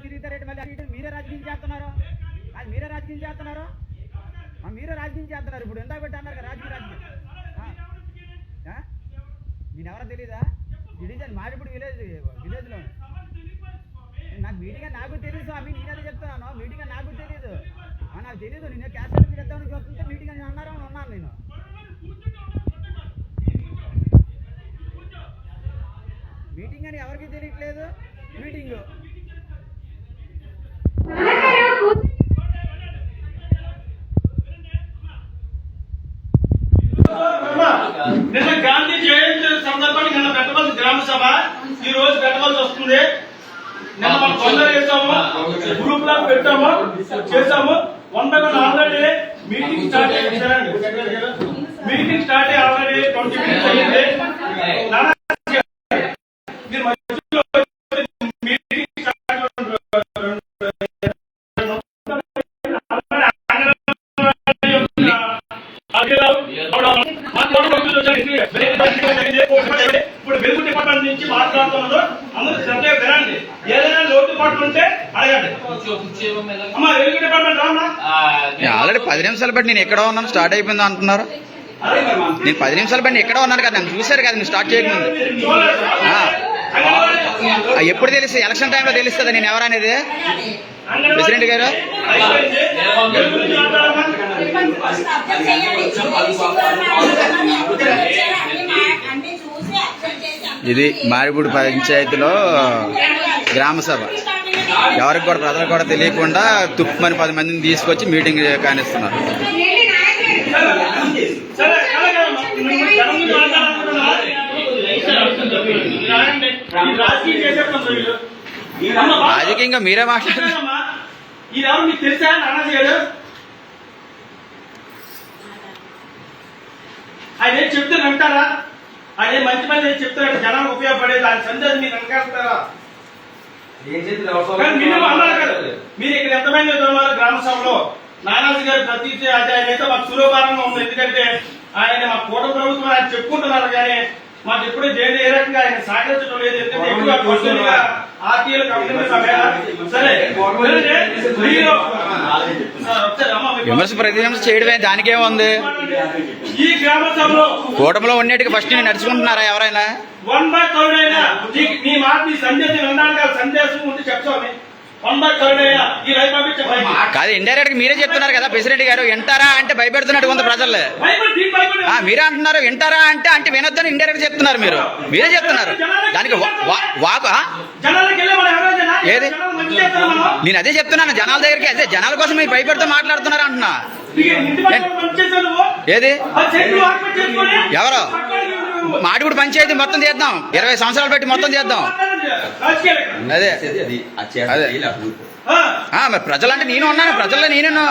తిరుగుతారేంటి మళ్ళీ అటు మీరే రాజకీయం చేస్తున్నారు, అది మీరే రాజకీయం చేస్తున్నారు, మీరే రాజకీయం చేస్తున్నారు. ఇప్పుడు ఎంత పెట్టి అన్నారు రాజకీయం నేను ఎవరో తెలీదా? డివిజన్ మాడిపూడి విలేజ్లో నాకు మీటింగ్ నాకు తెలియదు స్వామి, నేనైతే చెప్తున్నాను మీటింగ్ నాకు తెలియదు, నాకు తెలియదు. నేను క్యాష్ సర్టిఫికేట్ ఇద్దామని చూస్తుంటే మీటింగ్ అని అన్నారని ఉన్నాను నేను. మీటింగ్ అని ఎవరికి తెలియట్లేదు. మీటింగ్ నిన్న గాంధీ జయంతి సందర్భానికి నిన్న పెట్టవలసిన గ్రామ సభ ఈ రోజు పెట్టవలసి వస్తుంది. నిన్న మనం తొందర చేసాము, గ్రూప్ లా పెట్టాము, చేసాము. 1 by 1 ఆల్రెడీ మీటింగ్ స్టార్ట్ అయ్యింది. మీటింగ్ స్టార్ట్ అయ్యి ఆల్రెడీ 20 minutes అయ్యింది. ఇప్పుడు వెలుగు డిపార్ట్మెంట్ నుంచి మాట్లాడుతున్నారు, అందరూ శ్రద్ధగా వినండి. ఏదైనా లోటుపాట్లు ఉంటే అడగండి. అమ్మా వెలుగు డిపార్ట్మెంట్ రామ్మా. ఆల్రెడీ 10 నిమిషాలు బట్టి నేను ఎక్కడ ఉన్నాను స్టార్ట్ అయిపోయింది అంటున్నారు. నేను 10 నిమిషాలు బట్టి ఎక్కడ ఉన్నాను కదా, నన్ను చూశారు కదా నేను స్టార్ట్ చేయకముందు. ఎప్పుడు తెలుస్తుంది? ఎలక్షన్ టైంలో తెలుస్తుంది నేను ఎవరనేది. ప్రెసిడెంట్ గారు ఇది మారిపూడి పంచాయతీలో గ్రామ సభ. ఎవరికి కూడా ప్రజలకు కూడా తెలియకుండా తుప్పమని 10 మందిని తీసుకొచ్చి మీటింగ్ కానిస్తున్నారు. రాజకీయంగా మీరే మాట్లాడారు. ఈరెవరు మీకు తెలుసా? నానాజీ గారు ఆయన ఏం చెప్తే వింటారా? ఆయన మంచి మంది ఏం చెప్తారు జనానికి ఉపయోగపడేది. ఆయన సందేశం మీరు వెనకాడతారా? మీరు ఇక్కడ ఎంతమంది ఉన్నారు గ్రామ సభలో? నానాజీ గారు ప్రతి ఆయన అయితే మాకు సులభారంగా ఉంది. ఎందుకంటే ఆయన మా కూట ప్రభుత్వం ఆయన చెప్పుకుంటున్నారు, కానీ మాకు ఎప్పుడూ ఏ రకంగా ఆయన సహకరించడం లేదు. ఎందుకంటే ఆర్టీఎల్ సరే విమర్శ ప్రతి విమర్శ చేయడమే, దానికేముంది? ఈ గ్రామ సభలో కూటమిలో ఉన్నట్టుగా ఫస్ట్ నేను నడుచుకుంటున్నారా ఎవరైనా? 1 by 3 అయినా నీ మాట నీ సందేశం విన్నాను కదా, సందేశం ఉంటే చెప్తాను. 1 by 3 అయినా ఈ రైతు పంపించే కాదు, ఇండైరెక్ట్ గా మీరే చెప్తున్నారు కదా ప్రెసిడెంట్ గారు. వింటారా అంటే భయపెడుతున్నట్టు కొంత ప్రజలు. మీరే అంటున్నారు వింటారా అంటే వినొద్దని ఇండైరెక్ట్ చెప్తున్నారు. మీరే చెప్తున్నారు దానికి ఏది? నేను అదే చెప్తున్నాను, జనాల దగ్గరికి అదే జనాల కోసం మీరు భయపెడుతూ మాట్లాడుతున్నారు అంటున్నా. ఏది? ఎవరు? మాడిపూడి పంచాయతీ మొత్తం చేద్దాం, 20 సంవత్సరాలు పెట్టి మొత్తం చేద్దాం. అదే మరి ప్రజలంటే నేను ఉన్నాను, ప్రజల్లో నేను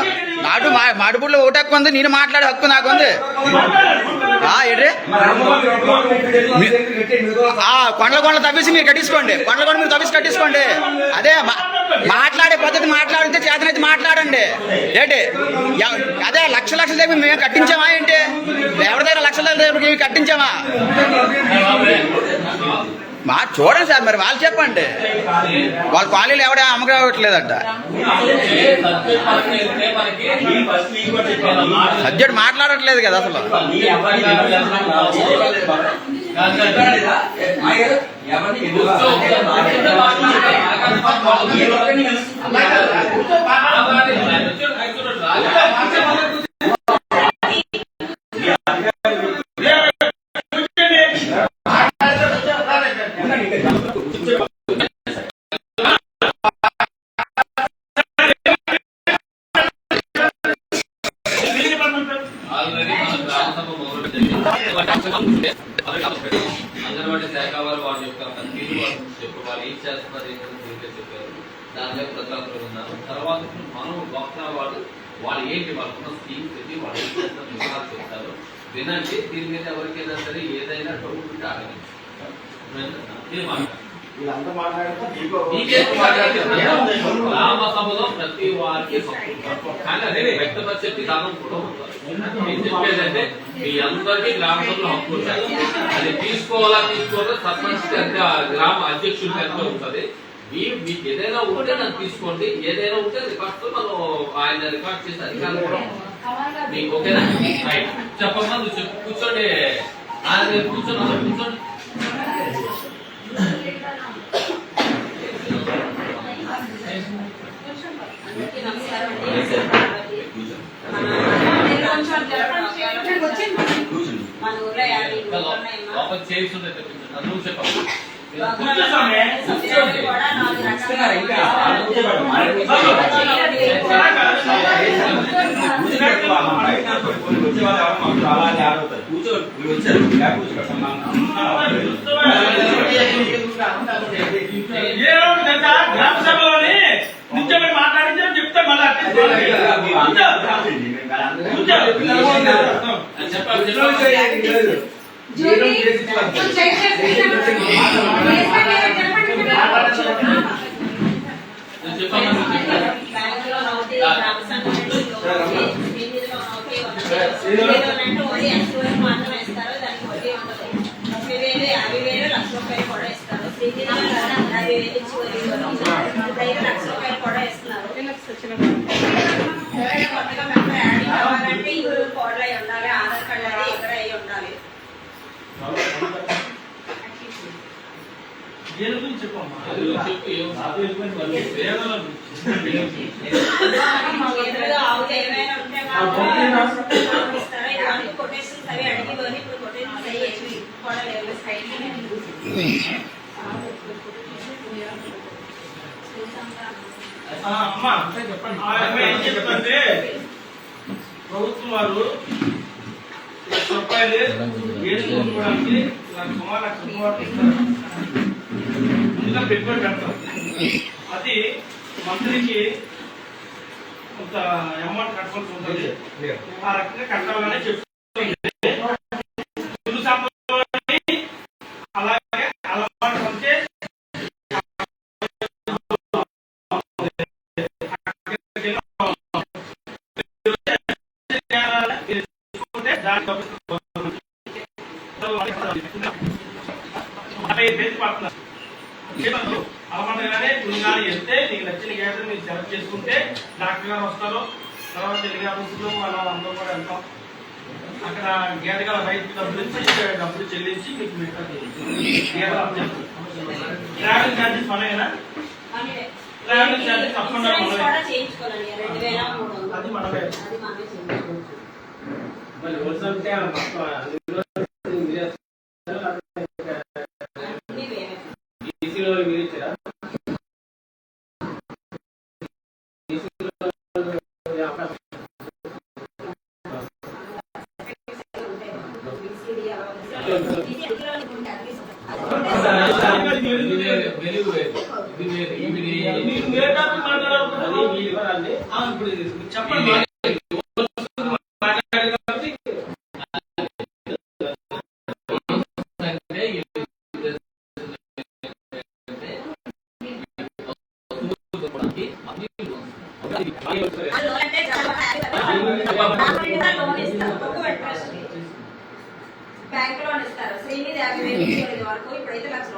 మాడిపూడిలో ఓటు హక్కు ఉంది, నేను మాట్లాడే హక్కు నాకు ఉంది. ఏంటి కొండలు తవ్వేసి మీరు కట్టించుకోండి, కొండలు మీరు తవ్వేసి కట్టించుకోండి. అదే మాట్లాడే పద్ధతి మాట్లాడితే చేతనైతే మాట్లాడండి. ఏంటి అదే లక్షల దగ్గర మేము కట్టించామా? ఏంటి ఎవరి దగ్గర లక్షల దగ్గర కట్టించామా? చూడండి సార్, మరి వాళ్ళు చెప్పండి. వాళ్ళ కాలనీలు ఎవడే అమ్మకట్లేదట. సబ్జెక్ట్ మాట్లాడట్లేదు కదా అసలు. అంగన్వాడీ శాఖ వారు వారి యొక్క తీరు చెప్పుకోవాలి, ఏం చేస్తున్నారు ఏంటో చెప్పారు. దానిలో ప్రజలు ఉన్నారు. తర్వాత మనం వక్తా వాళ్ళు ఏంటి వాళ్ళకున్న స్కీమ్స్ ఏంటి, వాళ్ళు ఏం చేస్తారు వివరాలు చెప్తారు. వినండి. దీని మీద ఎవరికైనా సరే ఏదైనా డౌట్ ఉంటే అడగండి. వీళ్ళంతా మాట్లాడితే మీకేంటి మాట్లాడుతున్నారు? గ్రామ సభలో ప్రతి వారికి హక్కు ఉంది. కానీ అదే వ్యక్తపరిచే విధానం కూడా ఉంటుంది. నేను చెప్పేదంటే మీ అందరికీ గ్రామ సభలో హక్కు ఉంటుంది. అది తీసుకోవాలా సర్పంచ్ అంటే గ్రామ అధ్యక్షుడికి ఎంత ఉంటుంది. మీకు ఏదైనా ఉంటే నన్ను తీసుకోండి, ఏదైనా ఉంటే రికార్డ్స్ మనం ఆయన రికార్డ్ చేసి అధికారులు కూడా మీకు ఓకేనా? రైట్ చెప్పమ్మా, నువ్వు చెప్పు. కూర్చోండి, ఆయన కూర్చోండి, కూర్చోండి. లోపల చేసి నువ్వు చెప్పమ్మా. గ్రామ సభలోని నిత్యమై మాట్లాడించని చెప్తే మళ్ళీ ఆధార్ కార్డు అది ఎక్కడ అయి ఉండాలి. చెప్పమ్మా కొటేషన్స్ అవి అడిగి ఇప్పుడు కొటేషన్స్ అయ్యి అమ్మా చెప్పండి. ఏం చెప్తుంటే ప్రభుత్వం వారు రూపాయలు ఏడుకోవడానికి సుమారు లక్ష ముందుగా పెట్టుబడి పెడతాం. అది మంత్రికి కొంత అమౌంట్ కట్టాల్సి ఉంటుంది. ఆ రకంగా కట్టాలని చెప్తుంది. అలాగే అలవాటు ఉంటే అలవాటుగానే ముందుగానే వెళ్తే నీకు నచ్చిన గ్యాస్ మీరు సెలెక్ట్ చేసుకుంటే డాక్టర్ గారు వస్తారు. తర్వాత తెలుగు ఆఫీసులో మనం అందరూ కూడా వెళ్తాం. అక్కడ గేదె గల రైతు డబ్బులు చెల్లించి మీకు మిగతా ట్రావెల్ ఛార్జెస్ మనమేనా? ట్రావెల్ ఛార్జెస్ తప్పకుండా అది మనమే. మరి రోజు అంటే మీరు ఇచ్చారా? చెప్పండి. బ్యాంక్ లోన్ ఇస్తారు. శ్రీనిధి 50,000 వరకు, ఇప్పుడైతే ₹1,00,000.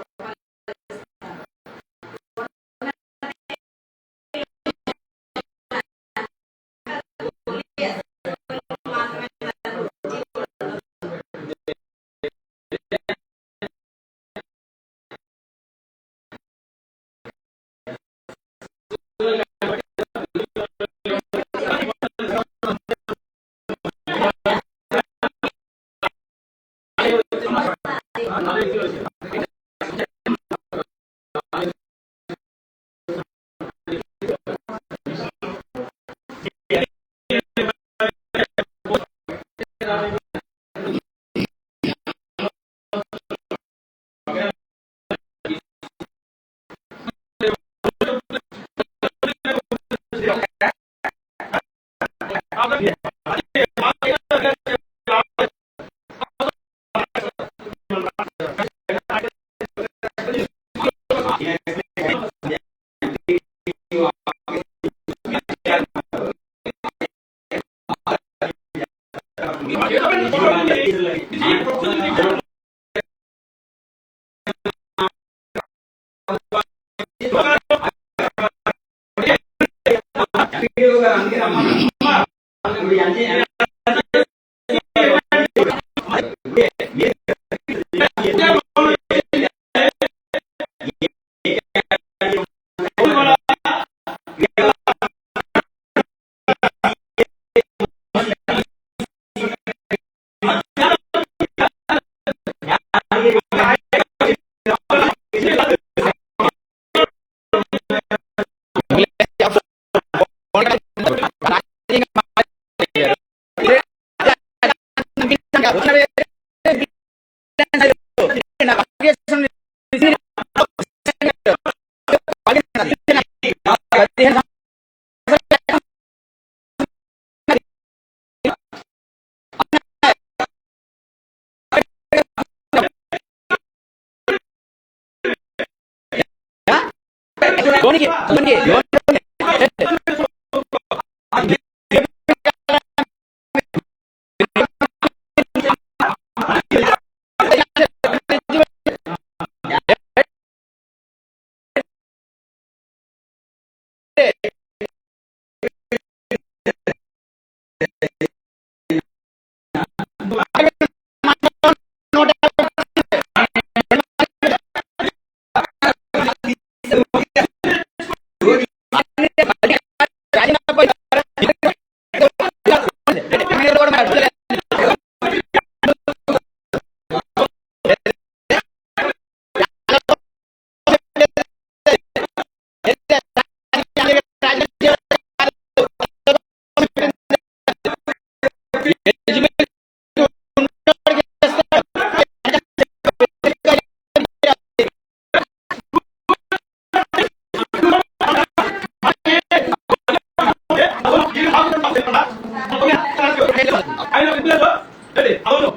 అవును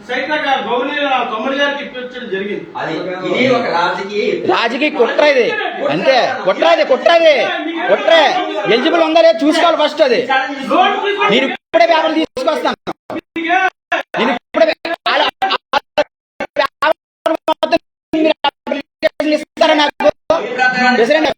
సైట్గా తొమ్మిది గారికి ఇప్పించడం జరిగింది. అది ఇది ఒక రాజకీయ కుట్ర ఇది, అంతే. కుట్రే ఎలిజిబుల్ ఉందా లేదా చూసుకోవాలి ఫస్ట్. అది నేను ఇప్పుడే పేపర్లు తీసుకొస్తాను. నేను ఇప్పుడే ఇస్తారా నాకు ప్రెసిడెంట్?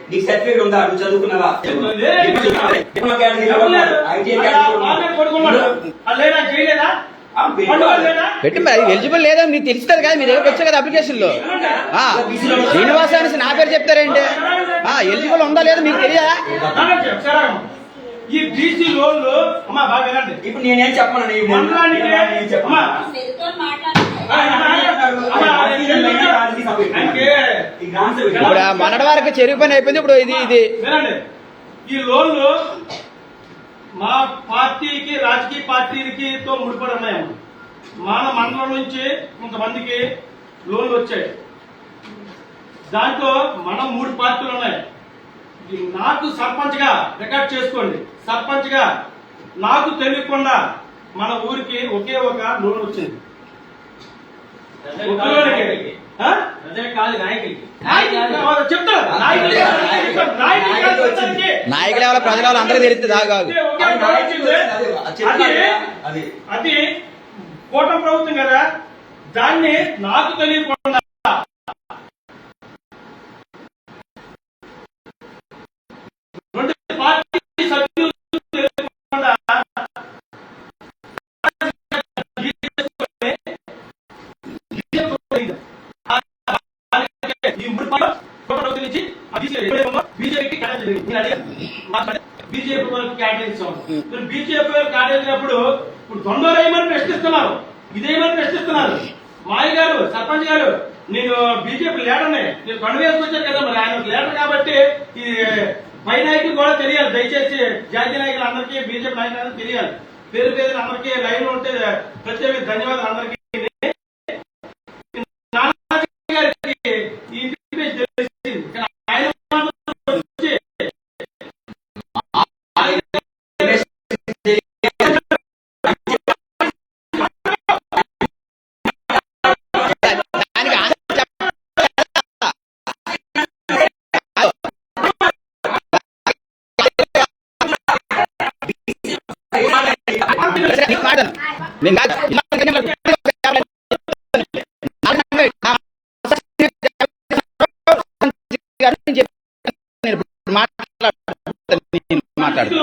నీకు సర్టిఫికేట్ ఉందా? నువ్వు చదువుకున్నావా? పెట్టి మరి ఎలిజిబుల్ లేదా మీకు తెలుస్తుంది కదా, మీ దగ్గరకు వచ్చే కదా అప్లికేషన్ లో. శ్రీనివాసానికి నా పేరు చెప్తారేంటి? ఎలిజిబుల్ ఉందా లేదా మీకు తెలియదా? సరే ఈ బీసీ లోన్లు అమ్మా బాగా వినండి. ఇప్పుడు నేనేం చెప్పను మండలానికి అమ్మా మీతో మాట్లాడాలి. ఇప్పుడు ఆ మొన్నటి వరకు చెరువు పని అయిపోయింది. ఇప్పుడు ఇది వినండి, ఈ లోన్లు మా పార్టీకి రాజకీయ పార్టీలకి తో ముడిపడి ఉన్నాయమ్మా. మన మండలం నుంచి కొంతమందికి లోన్లు వచ్చాయి. దాంట్లో మనం 3 పార్టీలు ఉన్నాయి. నాకు సర్పంచ్ గా రికార్డ్ చేసుకోండి, సర్పంచ్ గా నాకు తెలియకుండా మన ఊరికి ఒకే ఒక లోన్ వచ్చింది. నాయకులు ఎవరో ప్రజల వాళ్ళు అందరూ తెలుస్తుంది. అది కూటమి ప్రభుత్వం కదా, దాన్ని నాకు తెలియకుండా రెండు పార్టీ సభ్యులు తెలియకుండా బీజేపీకి బీజేపీ వాళ్ళకి కేటాయించాం. బీజేపీ వాళ్ళు కేటాయించినప్పుడు ఇప్పుడు దొంగలేమని ప్రశ్నిస్తున్నారు, ఇదేమని ప్రశ్నిస్తున్నారు. మాయ గారు సర్పంచ్ గారు, నేను బీజేపీ లీడర్ని, నేను కొండ వేసుకొచ్చాను కదా, మరి ఆయన లీడర్ కాబట్టి ఈ పై నాయకులు కూడా తెలియాలి. దయచేసి జాతీయ నాయకులు అందరికీ, బీజేపీ నాయకులు తెలియాలి. పేరు పేరు అందరికీ లైన్ ఉంటే ప్రత్యేక ధన్యవాదాలు అందరికీ. మాట్లాడు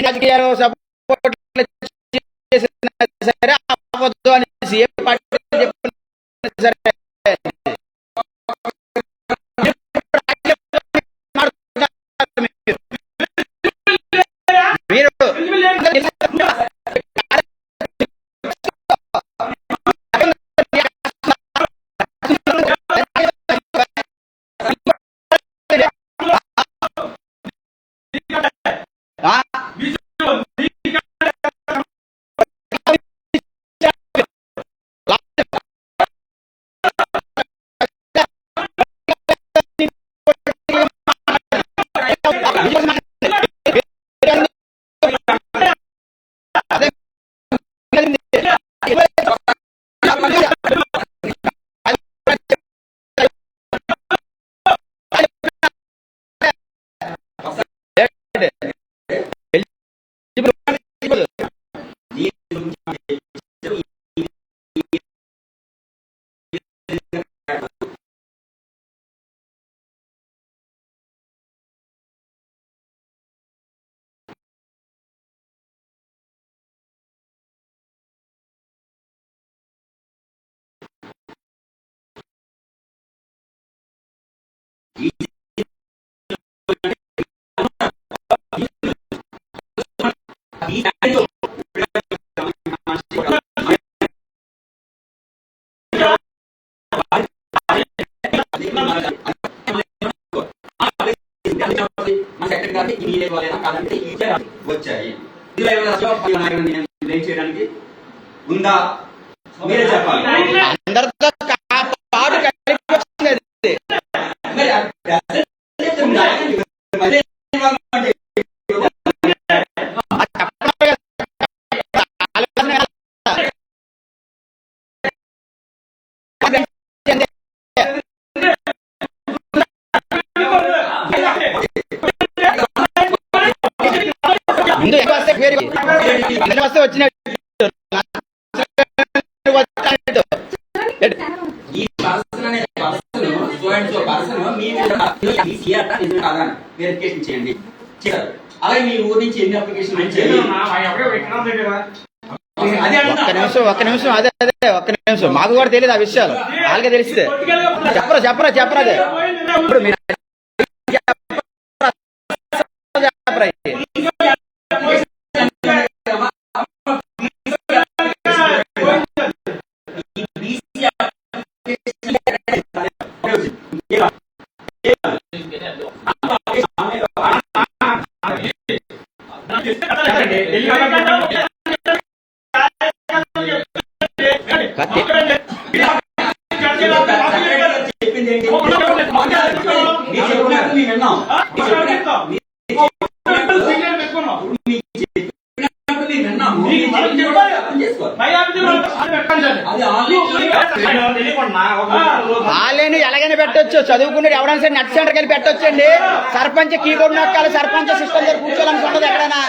రాజకీయాలు సపోర్ట్ చేసినా సరే అవ్వద్దు అనేసి ఏ పార్టీ చెప్పినా సరే మీరు వచ్చాయి చేయడానికి ఉందా మీరే చెప్పాలి. అందరితో పాటు కలిపి వచ్చింది అది. మరి ఆ present ఉందా? మరి అంటే అది చెప్పడం కదా. ఆలోచన కదా. ముందు ఎక్కువ వస్తే వేరు. ఎక్కువ వస్తే వచ్చినట్టు ఈ పర్సన్ అనే పర్సన్ స్టూడెంట్స్ పర్సన్ మీ వెరిఫికేషన్ చేయండి చేశారు. అలాగే మీ ఊరి నుంచి ఎన్ని అప్లికేషన్ వచ్చాయి అదే ఒక్క నిమిషం అదే ఒక్క నిమిషం మాకు కూడా తెలియదు ఆ విషయాలు వాళ్ళకే తెలిస్తే చెప్పరా అదే ఇప్పుడు మీరు వాళ్ళని ఎలాగైనా పెట్టొచ్చు. చదువుకునే ఎవరైనా సరే నెట్ సెంటర్కి వెళ్ళి పెట్టొచ్చండి. సర్పంచ్ కీబోర్డ్ నొక్కాలి, సర్పంచ్ సిస్టమ్ దగ్గర కూర్చోవాలని ఉండదు ఎక్కడైనా.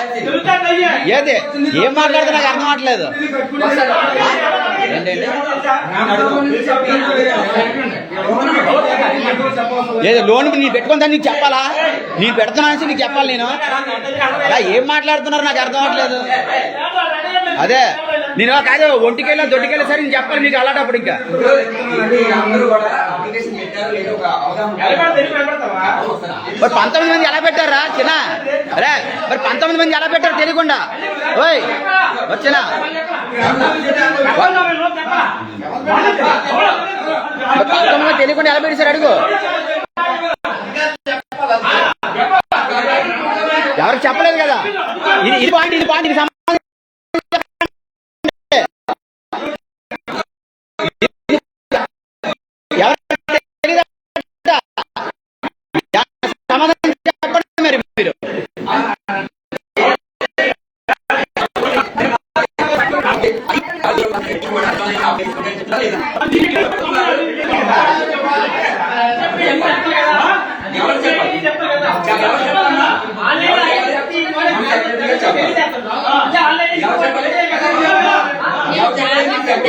ఏది ఏం మాట్లాడితే నాకు అర్థం అవట్లేదు. ఏంటండి లేదు లోన్ నేను పెట్టుకుని దాన్ని నీకు చెప్పాలా? నేను పెడుతున్నాను నీకు చెప్పాలి. నేను ఏం మాట్లాడుతున్నారు నాకు అర్థం అవట్లేదు. అదే నేను కాదు ఒంటికెళ్ళా దొడ్డికెళ్ళా సరే నేను చెప్పాలి మీకు అలాంటప్పుడు. ఇంకా మరి 19 మంది ఎలా పెట్టారా చిన్న? అరే మరి 19 మంది ఎలా పెట్టారు తెలియకుండా? ఓయ్ వచ్చినా 19 మంది తెలియకుండా ఎలా పెట్టేశారు అడుగు. ఎవరికి చెప్పలేదు కదా. ఇది పాయింట్ ఇది సంబంధం సమాధానం చెప్పండి మరి మీరు.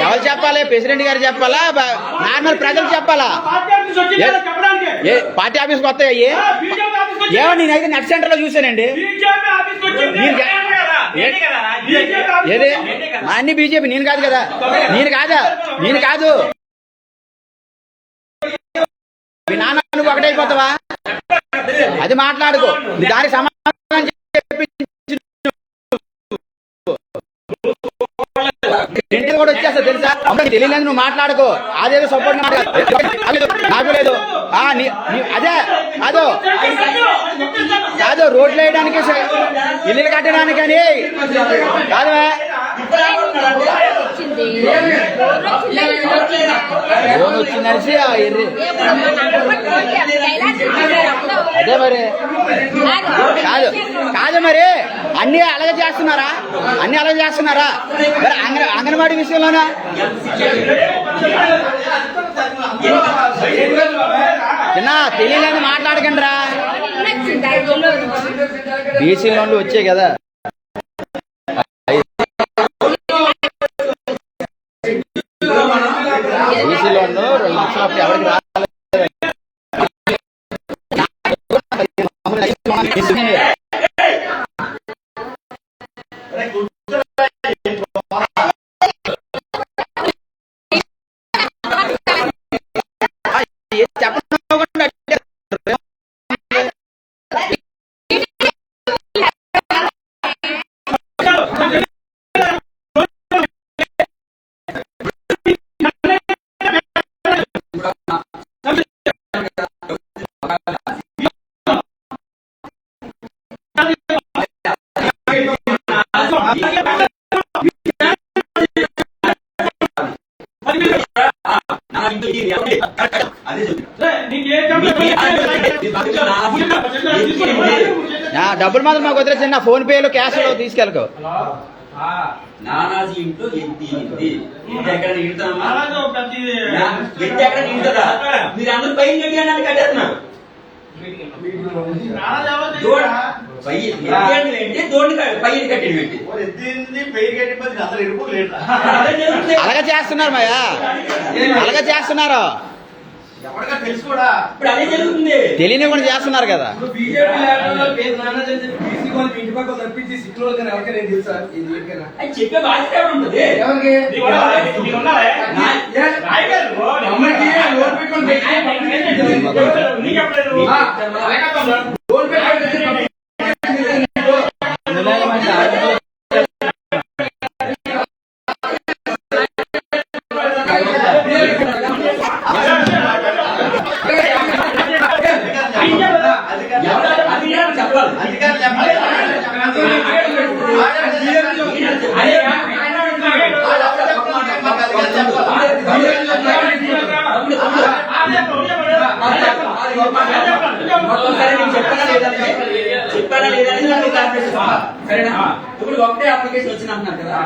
ఎవరు చెప్పాలి? ప్రెసిడెంట్ గారు చెప్పాలా? నార్మల్ ప్రజలు చెప్పాలా? పార్టీ ఆఫీస్కి వస్తాయి ఏమో. నేనైతే నెట్ సెంటర్ లో చూసానండి. ఏది మా అన్ని బీజేపీ. నేను కాదు కదా. నేను కాదు మీ నాన్న నువ్వు ఒకటైపోతావా? అది మాట్లాడుకో. దానికి సమాధానం చెప్పి ఇంటికి కూడా వచ్చేస్తా తెలుసా? తెలియలేదు నువ్వు మాట్లాడుకో. అదేదో సపోర్ట్ నాకు లేదు. అదే కాదు రోడ్లు వేయడానికి ఇల్లు కట్టడానికి అని కాదు. లోన్ వచ్చిందనేసి అదే మరి కాదు మరి అన్ని అలాగే చేస్తున్నారా? మరి అంగన్వాడీ విషయంలోనా? చిన్న తెలియలేని మాట్లాడకండి రా. బీసీ లోన్లు వచ్చాయి కదా. బీసీ లోన్లు 2 లక్షలు ఎవరికి రాలేదు. చెప్పండి డబ్బులు మాత్రం మాకు వదిలేసి నా ఫోన్ పేలో క్యాష్ తీసుకెళ్ళకు. నానాజీ ఇంట్లో ఎత్తి ఎత్తి ఎక్కడ నిండుతామా అలాగే ఒక పెద్ద ఇది. ఎత్తి ఎక్కడ నిండుతుందా? మీరు అందరూ పైన కట్టి అన్నది కట్టేస్తున్నారు. నాన్న ఎవరో దూడ తెలియదా? పై ఏంటి దోడిని పై కట్టేది పెట్టి అదే జరుగుతుంది. అలాగే చేస్తున్నారు మాయా, అలాగే చేస్తున్నారు. తెలుసు కూడా. ఇప్పుడు అదే జరుగుతుంది. తెలియని కూడా చేస్తున్నారు కదా. బీజేపీ ల్యాబ్లో పేరు నాన్న బీసీ వాళ్ళు ఇంటి పక్కన తప్పించి సిక్కులు ఎవరికైనా ఏం తెలుసా? అది చెప్పే బాధ్యత ఎవరు ఉంటుంది? ఎవరికి? నీకు ఉన్నారా? రాయగారు, అమ్మాయికి లోన్ పెట్టుకొని నీకు చెప్పలేదు. లోన్ పెట్టుకొని అధికారులు చెప్పాలి. చెప్పారా లేదని సరేనా? ఇప్పుడు ఒకటే అప్లికేషన్ వచ్చింది అంటున్నారు కదా,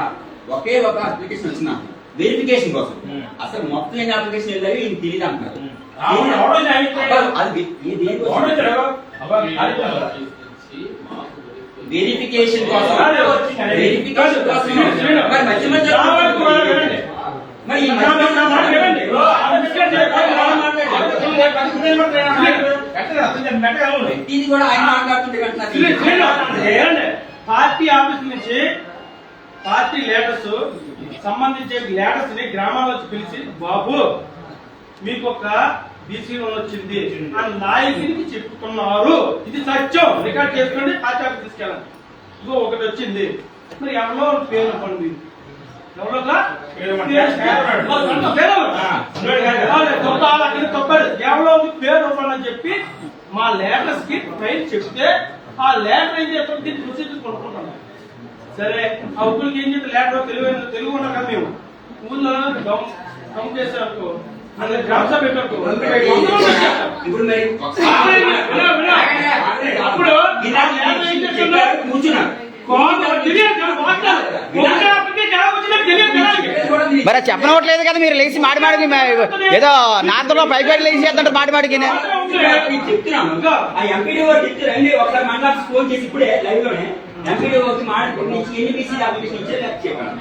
ఒకే ఒక అప్లికేషన్ వచ్చింది అంటున్నారు వెరిఫికేషన్ కోసం. అసలు మొత్తం ఎన్ని అప్లికేషన్ వెళ్ళాయి ఈయన తెలియదు అంటున్నారు. అది వెరిఫికేషన్ కోసం, వెరిఫికేషన్ కోసం మరి మధ్య మధ్య మరి ఈ ఇది కూడా ఆయన మాట్లాడుతుంటే పార్టీ ఆఫీస్ నుంచి పార్టీ లీడర్స్ సంబంధించే లీడర్స్ ని గ్రామాల్లో పిలిచి, బాబు మీకు ఒక బీసీ లోన్ వచ్చింది అని నాయకునికి చెప్పుకున్నారు. ఇది సత్యం, రికార్డ్ చేసుకోండి, పార్టీ ఆఫీస్ తీసుకెళ్ళండి. ఇగో ఒకటి వచ్చింది. మరి ఎవరో పేరు పండి ఎవరో పేరు అని చెప్పి మా లేటర్స్ కి ట్రైన్ చెప్తే ఆ లేటర్ ఏం చెప్పి ప్రొసీజర్ కొనుక్కుంటాం. సరే ఆ ఉప్పులకి ఏం చెప్పి లేటర్ తెలుగు ఉన్నాం కదా మేము ఊళ్ళో డౌన్ చేసేందుకు అదే గ్రామ సభ పెట్టకు ఇప్పుడు మరి అప్పుడు కూర్చున్నారు. మరి చెప్పనవట్లేదు కదా, మీరు లేచి మాడి మాడికి ఏదో నాతో పైకి లేచి చేస్తుంటే మాడి మాడికి. చెప్తున్నాను ఆ ఎంపీడీఓ చెప్తే రండి ఒకసారి మండలానికి ఫోన్ చేసి ఇప్పుడే లైవ్ లోనే ఎంపీడీఓకి ఎన్ని బీసీ అప్లికేషన్ ఇచ్చే చెప్పాను.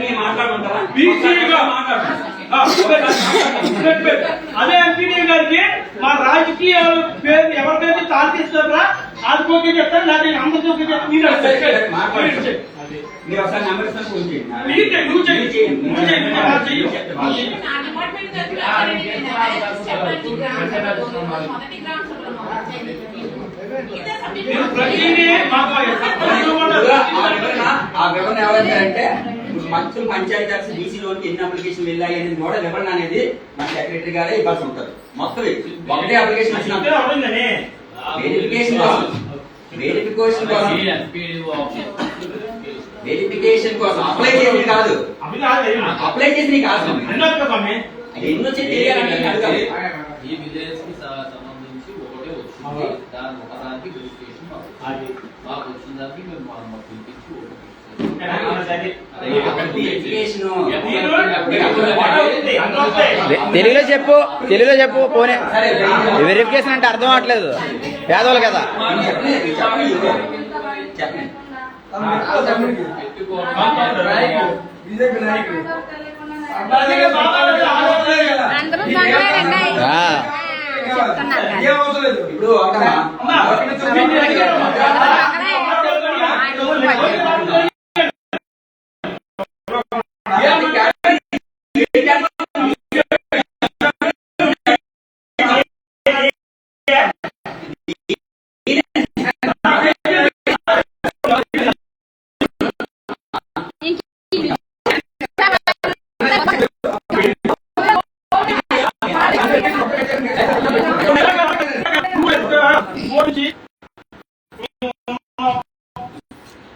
నేను మాట్లాడమంటారా? అదే ఎంపీడీ గారికి మా రాజకీయ పేరు ఎవరికైతే తాకిస్తారా ఆదుకోకే చెప్తారు, లేదా అందరికీ చెప్తారు. మీరు ఒకసారి నెంబర్ ఇస్తాను ఫోన్ చేయండి. నా డిపార్ట్మెంట్ మొదటి గ్రామ ఆ వివరణ ఎవరైతే మొత్తం పంచాయతీ బీసీ లోన్కి ఎన్ని అప్లికేషన్ వెళ్ళాయి అనేది కూడా వివరణ అనేది మన సెక్రటరీ గారే ఇవ్వాల్సి ఉంటుంది. మొత్తం ఒకటే అప్లికేషన్ వచ్చిన వెరిఫికేషన్ కోసం, వెరిఫికేషన్ కోసం, వెరిఫికేషన్ కోసం అప్లై చేసింది కాదు, అప్లై చేసింది కాదు. ఎన్ని వచ్చి తెలియాలంటే అడగాలి. ఈ విలేజ్ కి సంబంధించి ఒకటే వచ్చింది, దాని ఒకదానికి వెరిఫికేషన్ మాకు వచ్చిన దానికి మేము మా పిలిపించి తెలుగులో చెప్పు, తెలుగులో చెప్పు. పోనీ వెరిఫికేషన్ అంటే అర్థం అవట్లేదు పేదవాళ్ళు కదా. బీజేపీ నాయకులు ఇప్పుడు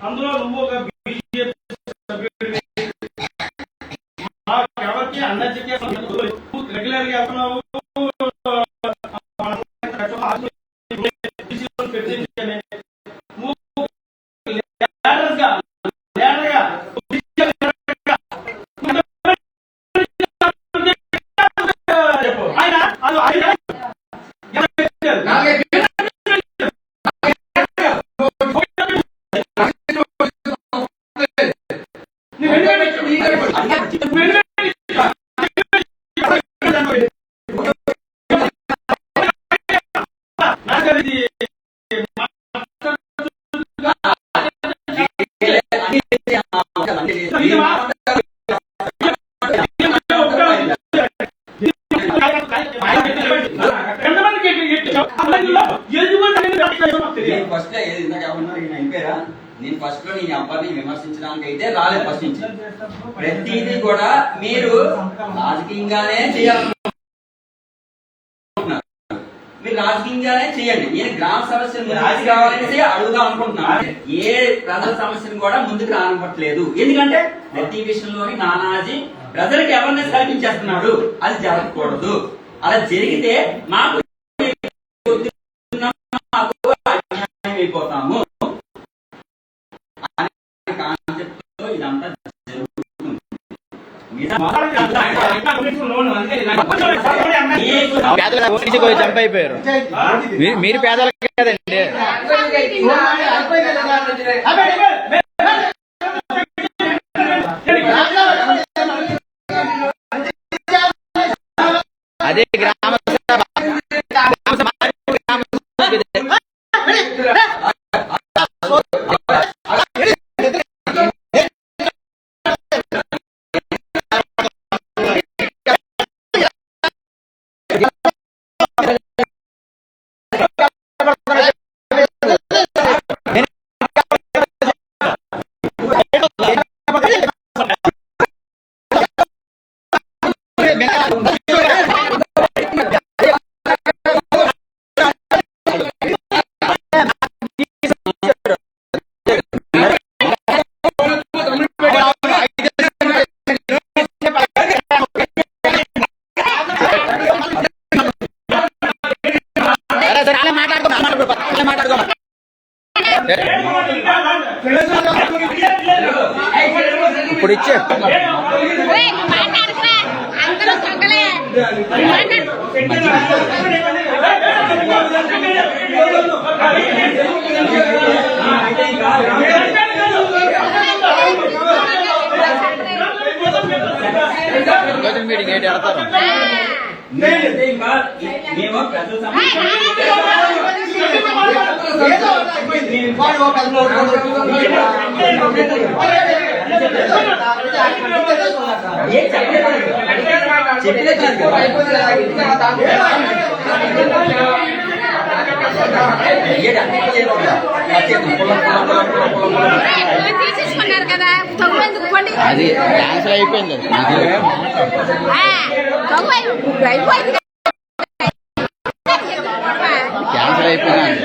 అందులో నువ్వు ఒక బీజేపీ సభ్యుడివి, ఎవరికి అన్నజకే రెగ్యులర్ గా వెళ్తున్నావు. నిజమా? ఎంతమందికి నేను ఫస్ట్ ఇందాక ఏమన్నారు ఈయన అయిపోయారా? నేను ఫస్ట్ లో నేను ఎవరిని విమర్శించడానికి అయితే రాలేదు. ఫస్ట్ నుంచి ప్రతిదీ కూడా మీరు రాజకీయంగానే చేయాలనుకుంటున్నారు. మీరు రాజకీయంగానే చేయండి. నేను గ్రామ సమస్యలు రాజు కావాలనేసి అడుగుదాం అనుకుంటున్నాను. ఏ ప్రజల సమస్యను కూడా ముందుకు రానివ్వట్లేదు. ఎందుకంటే ప్రతి విషయంలోని నానాజీ ప్రజలకు అవేర్నెస్ కల్పించేస్తున్నాడు. అది జరగకూడదు. అలా జరిగితే మాకు అయిపోతాము ఇదంతా జంప్ అయిపోయారు. మీరు పేదలకి కదండి. అదే గ్రామ సభ ఇప్పుడు ఇచ్చే మీటింగ్ ఏంటి ఆడతారు. మేము ప్రజల సమస్య అది క్యాన్సిల్ అయిపోయింది. క్యాన్సిల్ అయిపోయింది.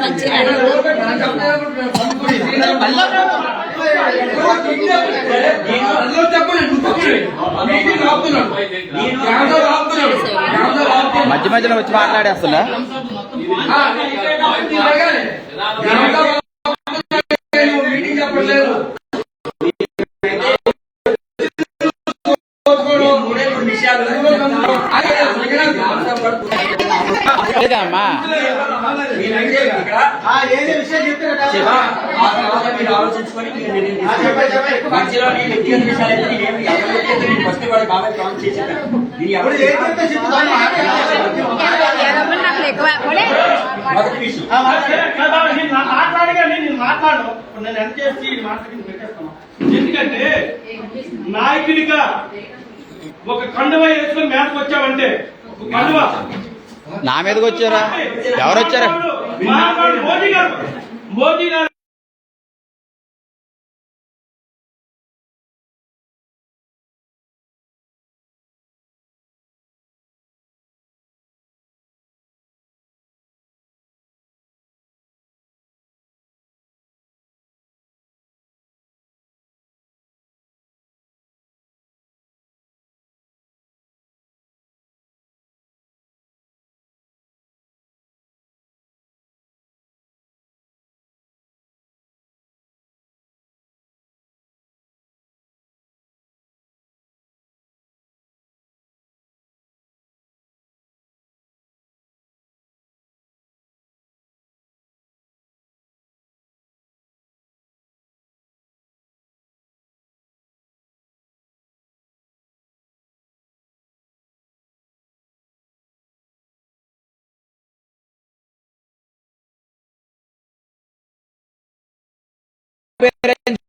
మంచిగా మధ్య మధ్యలో వచ్చి మాట్లాడేస్తున్నా. మీటింగ్ చెప్పట్లేదు. లేదమ్మా ఆలోచించుకొని మధ్యలో నేను వ్యక్తిగత విషయాలు ఫస్ట్ వాడు బాబాయ్ ప్రామిస్ చేసి మొదటి విషయం నేను మాట్లాడు నేను ఎంత చేసి మాట్లాడి పెట్టేస్తాను. ఎందుకంటే నాయకుడిగా ఒక కండువ వేసుకొని మేతకు వచ్చావంటే కండువ నా మీదకి వచ్చారా? ఎవరు వచ్చారా? మోదీ గారు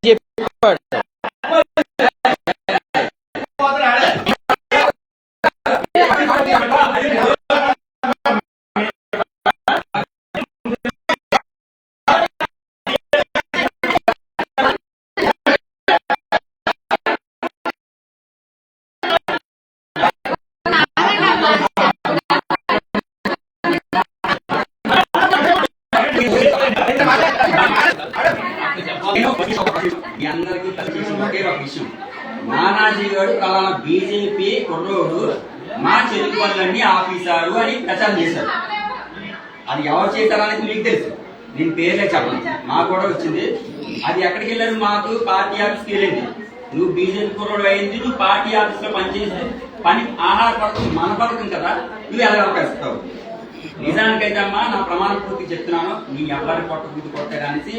చెప్పాడు. మీ అందరికీ ఒకే ఒక విషయం, నానాజీ గారు పలానా బీజేపీ కుర్రోడు మా చెరుకు పనులన్నీ ఆపేశారు అని ప్రచారం చేశారు. అది ఎవరు చేశారనేది మీకు తెలుసు, నేను పేర్లే చెప్పను, మాకు కూడా వచ్చింది. అది ఎక్కడికి వెళ్ళారు? మాకు పార్టీ ఆఫీస్కి వెళ్ళింది. నువ్వు బీజేపీ కుర్రోడు అయింది, నువ్వు పార్టీ ఆఫీస్ లో పనిచేసే పని ఆహార పథకం మన పథకం కదా, నువ్వు ఎలా అవకాశిస్తావు? నిజానికైతే అమ్మా నా ప్రమాణ పూర్తి చెప్తున్నాను, నీ ఎవరి పొట్ట గుర్తు కొట్టడానికి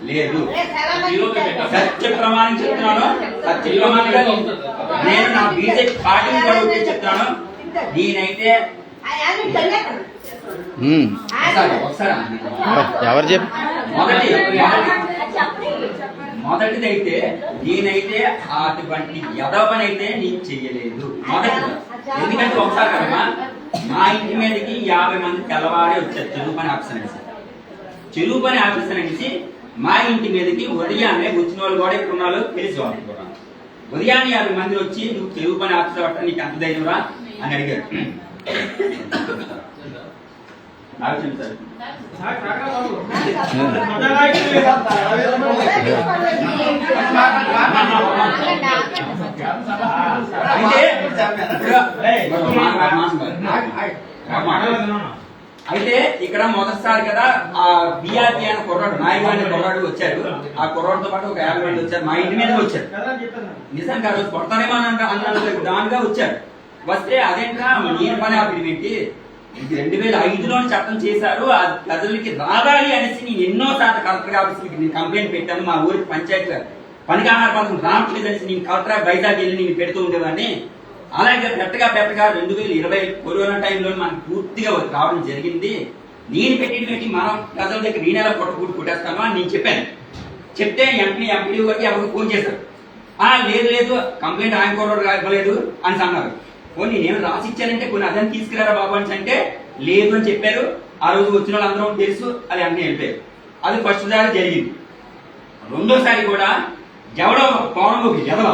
లేదు. సత్య ప్రమాణం చెప్తున్నాను, సత్య ప్రమాణంగా నేను నా బీజేపీ పార్టీని కూడా ఒకటే చెప్తున్నాను. నేనైతే ఎవరు చెప్పి మొదటిదైతే నేనైతే అటువంటి యదవనైతే నీకు చెయ్యలేదు. మొదటిది ఎందుకంటే ఒకసారి కదమ్మా, మా ఇంటి మీదకి 50 మంది తెల్లవారే వచ్చారు చెరువు పని ఆఫీసర్ అనేసి. చెరువు పని ఆఫీసర్ అనేసి మా ఇంటి మీదకి ఉదయాన్నే వచ్చిన వాళ్ళు కూడా ఇక్కడ ఉన్నారు, తెలిసి వాళ్ళు కూడా ఉదయాన్నే 50 మంది వచ్చి నువ్వు చెరువు పని ఆఫీసర్ పట్ట నీకు ఎంత ధైర్యంరా అని అడిగారు. ఆలోచించారు అయితే ఇక్కడ మొదటిసారి కదా ఆ బిఆర్పి అనే కుర్రాడు, నాయుడు అనే కుర్రాడు వచ్చాడు. ఆ కుర్రాడుతో పాటు ఒక 50 మంది వచ్చారు, మా ఇంటి మీద వచ్చారు. నిజంగా రోజు కొడతానేమో అన్న దానిగా వచ్చారు. వస్తే అదేంటా నేను పని ఆపిడి పెట్టి 2005లో చట్టం చేశారు, ప్రజలకి రావాలి అనేసి నేను ఎన్నో సార్లు కలెక్టర్ ఆఫీస్కి నేను కంప్లైంట్ పెట్టాను. మా ఊరికి పంచాయతీ పనికి ఆహార పథకం రావట్లేదు అనేసి నేను కలెక్టర్ వైజాగ్ వెళ్ళి నేను పెడుతూ ఉండేవాడిని. అలాగే పెట్టగా 2020 కరోనా టైంలో మనకు పూర్తిగా రావడం జరిగింది. నేను పెట్టి మనం ప్రజల దగ్గర ఈ నెల కొట్టకూడి కొట్టేస్తాను అని నేను చెప్పాను. చెప్తే ఎంపీ గారికి ఎవరికి ఫోన్ చేశారు. లేదు కంప్లైంట్ ఆయన కూడా ఇవ్వలేదు అని అన్నారు. కొన్ని నేను రాసి ఇచ్చానంటే కొన్ని అదని తీసుకురారా బాబు అని అంటే లేదు అని చెప్పారు. ఆ రోజు వచ్చిన వాళ్ళందరూ తెలుసు, అది అన్నీ వెళ్ళిపోయారు. అది ఫస్ట్ సారి జరిగింది. రెండోసారి కూడా ఎవడో పౌరం ఎదవ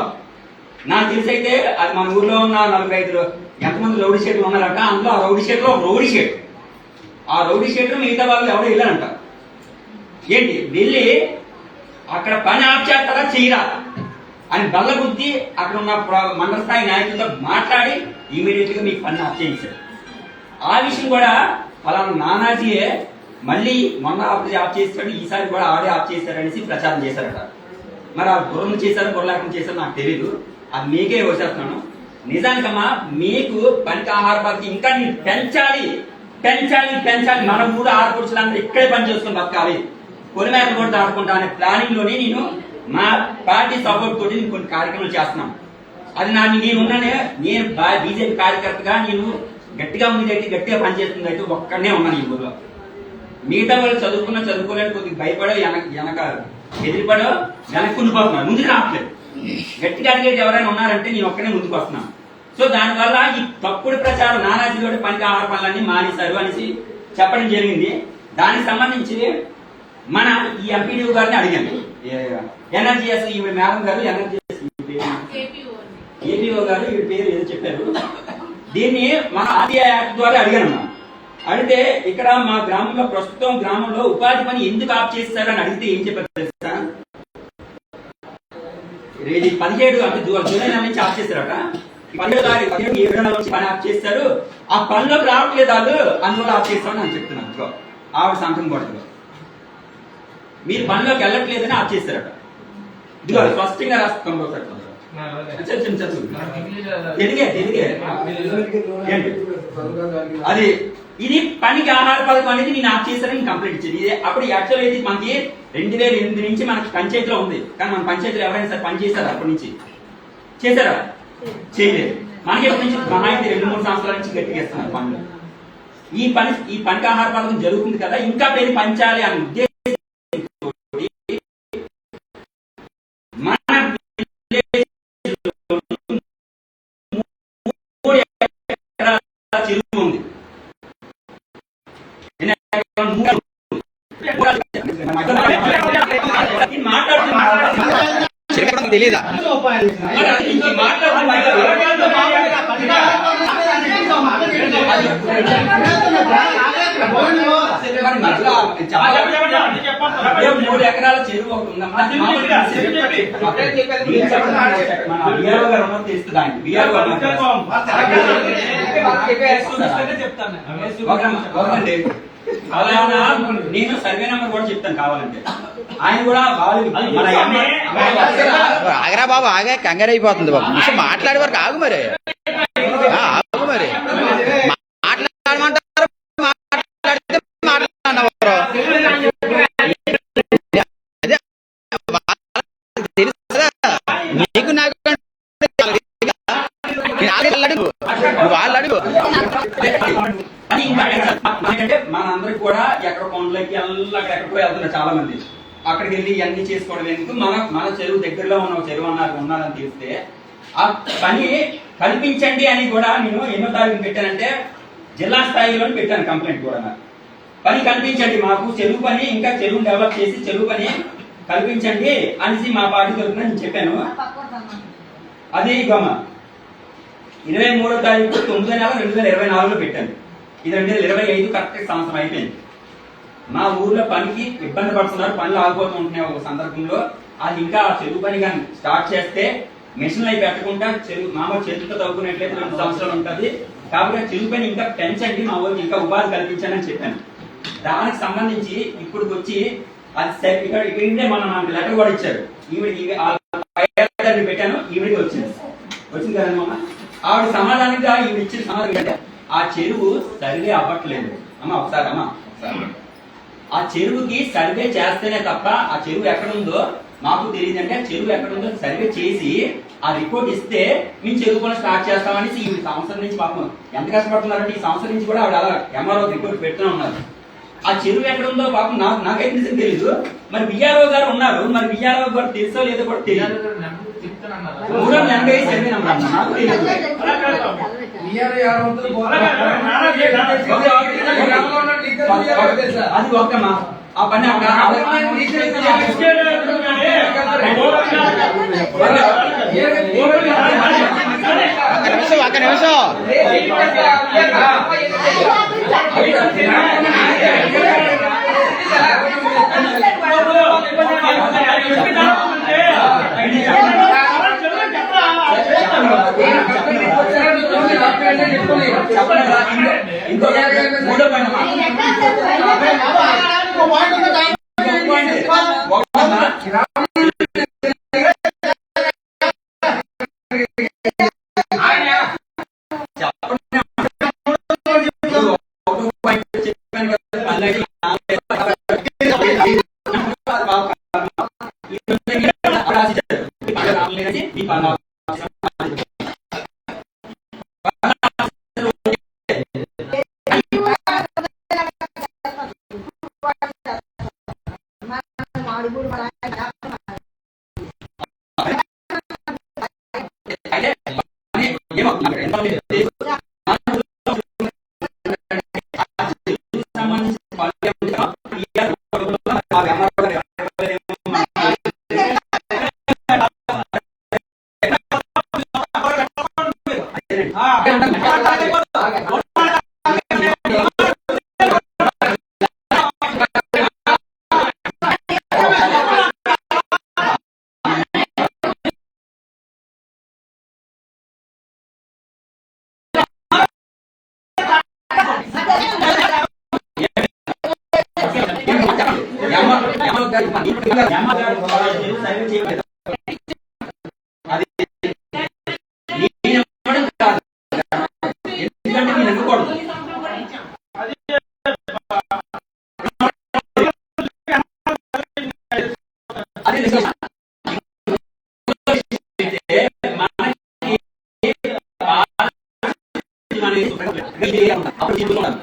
నాకు తెలిసి అయితే అది మన ఊర్లో ఉన్న 45 ఎంతమంది రౌడీ షేట్లు ఉన్నారంట. అందులో ఆ రౌడీ షేట్లో ఒక రౌడీ షేట్, ఆ రౌడీ షేట్ మిగతా వాళ్ళు ఎవడో వెళ్ళారంట. ఏంటి వెళ్ళి అక్కడ పని ఆఫ్ చేస్తారా చేయరా అని బల్లగుద్ది అక్కడ ఉన్న మండల స్థాయి నాయకులతో మాట్లాడి ఇమీడియట్ గా మీకు పని ఆఫ్ చేయించారు. ఆ విషయం కూడా ఫలానా నానాజీయే మళ్ళీ మొన్న ఆఫ్ చేస్తాడు, ఈసారి కూడా ఆడే ఆఫ్ చేశారు అనేసి ప్రచారం చేశారట. మరి ఆ బుర్రను చేశారో బుర్ర లేకుండా చేశారో నాకు తెలీదు, అది మీకే వచ్చేస్తున్నాను. నిజానికమ్మా మీకు పనికి ఆహార పద్ధతి ఇంకా నేను పెంచాలి పెంచాలి పెంచాలి, మన ఊరు ఆడపడుచులందరూ ఇక్కడే పని చేసుకుని బతకాలి, పొలిమేరలు కూడా దాటుకుంటా అనే ప్లానింగ్ లోనే నేను మా పార్టీ సపోర్ట్ తోటి నేను కొన్ని కార్యక్రమాలు చేస్తున్నాను. అది నేనున్నానే, నేను బీజేపీ కార్యకర్తగా నేను గట్టిగా ఉండేది గట్టిగా పనిచేస్తుంది అయితే ఒక్కడనే ఉన్నాను ఈ ఊర్లో. మిగతా వాళ్ళు చదువుకోలేని కొద్దిగా భయపడో వెనక ఎదిరిపడో వెనక్కి ఉండిపోతున్నారు, ముందుకు రావట్లేదు. గట్టిగా అడిగేది ఎవరైనా ఉన్నారంటే నేను ఒక్కనే ముందుకు వస్తున్నాను. సో దానివల్ల ఈ తప్పుడు ప్రచారం నానాజీ కూడా పనికి ఆహార పనులన్నీ మానేశారు అనేసి చెప్పడం జరిగింది. దానికి సంబంధించి మన ఈ ఎంపీడీఓ గారిని అడిగాను, ఎన్ఆర్జీఎస్ ఈవిడ మేడం గారు, ఎన్ఆర్జీఎస్ ఏపీఓ గారు ఈవిడ పేరు ఏదో చెప్పారు. దీన్ని మన ఆర్టీఐ యాక్ట్ ద్వారా అడిగాను. అడిగితే ఇక్కడ మా గ్రామంలో ప్రస్తుతం గ్రామంలో ఉపాధి పని ఎందుకు ఆఫ్ చేస్తారని అడిగితే ఏం చెప్పారు తెలుసా? 17 అంటే జూలై నెల నుంచి ఆఫ్ చేస్తారట. 17 నుంచి పని ఆఫ్ చేస్తారు, ఆ పనిలోకి రావట్లేదు వాళ్ళు, అందువల్ల ఆఫ్ చేస్తామని నేను చెప్తున్నాను. ఆవిడ సంతం కొడుతుంది, మీరు పనిలోకి వెళ్ళట్లేదని ఆఫ్ చేస్తారట. ఇదిగో స్పష్టంగా రాస్తాం అది. ఇది పనికి ఆహార పథకం అనేది నేను ఆఫ్ చేశానని కంప్లైంట్ ఇచ్చింది. అప్పుడు యాక్చువల్ అయితే మనకి 2008 నుంచి మనకి పంచాయతీలో ఉంది, కానీ మన పంచాయతీలో ఎవరైనా సరే పని చేశారా? అప్పటి నుంచి చేశారా? చేయలేదు. మనకి ఎప్పటి నుంచి మహా అయితే 2-3 సంవత్సరాల నుంచి గట్టిగా ఇస్తున్నారు పనులు. ఈ పనికి ఆహార పథకం జరుగుతుంది కదా, ఇంకా పెళ్లి పంచాలి అని ఉద్దేశం చెరువు ఉంది. తెలీదా? అదే 3 ఎకరాల చెరువు ఒకటి ఉందమ్మా. నేను సర్వే నెంబర్ కూడా చెప్తాను కావాలంటే. ఆయన కూడా ఆగరా బాబు, ఆగా కంగారు అయిపోతుంది బాబు. మాట్లాడే వరకు ఆగు మరి, ఆగు మరి. మాట్లాడమంటారు, మాట్లాడితే మాట్లాడన్నారు. అదే తెలుసు కదా నీకు, నాకు వాళ్ళు అడుగు. మనందరికి కూడా ఎక్కడ కొండలకి ఎక్కడికో వెళ్తున్నారు చాలా మంది. అక్కడికి వెళ్ళి ఇవన్నీ చేసుకోవడం ఎందుకు? మన చెరువు దగ్గరలో ఉన్న చెరువు ఉన్నారని తెలిస్తే ఆ పని కల్పించండి అని కూడా నేను ఎన్నో తారీఖు పెట్టానంటే జిల్లా స్థాయిలో పెట్టాను కంప్లైంట్ కూడా. నాకు పని కల్పించండి, మాకు చెరువు పని ఇంకా చెరువు డెవలప్ చేసి చెరువు పని కల్పించండి అనేసి మా పార్టీ తరఫున నేను చెప్పాను. అది గమ 23వ తారీఖు 9వ నెల 2024లో పెట్టాను. ఇది 2025 కరెక్ట్ సంవత్సరం అయిపోయింది. మా ఊర్లో పనికి ఇబ్బంది పడుతున్నారు, పనులు ఆగిపోతూ ఉంటున్నాయి. ఒక సందర్భంలో అది ఇంకా చెరువు పని కానీ స్టార్ట్ చేస్తే మిషన్లు అయి పెట్టకుండా మామూలు చేతులతో తవ్వుకునేట్లయితే 2 సంవత్సరాలు ఉంటుంది. కాబట్టి చెరువు పని ఇంకా పెంచండి, మా ఊరికి ఇంకా ఉపాధి కల్పించండి అని చెప్పాను. దానికి సంబంధించి ఇప్పుడు వచ్చి అది ఇక్కడ మనకు లెటర్ కూడా ఇచ్చారు. పెట్టాను, ఈవిడికి వచ్చింది కదమ్మా. ఆవిడ సమాధానంగా ఈవిడ ఇచ్చిన సమాధానం ఆ చెరువు సర్వే అవ్వట్లేదు అమ్మా. ఒకసారి అమ్మా, ఆ చెరువుకి సర్వే చేస్తేనే తప్ప ఆ చెరువు ఎక్కడుందో మాకు తెలియదంటే ఆ చెరువు ఎక్కడుందో సర్వే చేసి ఆ రిపోర్ట్ ఇస్తే మేము చెరువు కూడా స్టార్ట్ చేస్తామని ఈ సంవత్సరం నుంచి పాపం ఎంత కష్టపడుతున్నారంటే ఈ సంవత్సరం నుంచి కూడా ఆవిడ అలా ఎంఆర్ఓ రిపోర్ట్ పెడుతూనే ఉన్నారు. ఆ చెరువు ఎక్కడుందో పాపం నాకైతే నిజం తెలీదు. మరి విఆర్ఓ గారు ఉన్నారు, మరి విఆర్ఓ గారు తెలుసో లేదో కూడా తెలియదు. 380 సర్వే నెంబర్ అన్న నాకు తెలియదు. అది ఒక్కమ్మా ఆ పని ఒక్క నిమిషం ఇంకో మూడో పాయింట్ అమ్మా.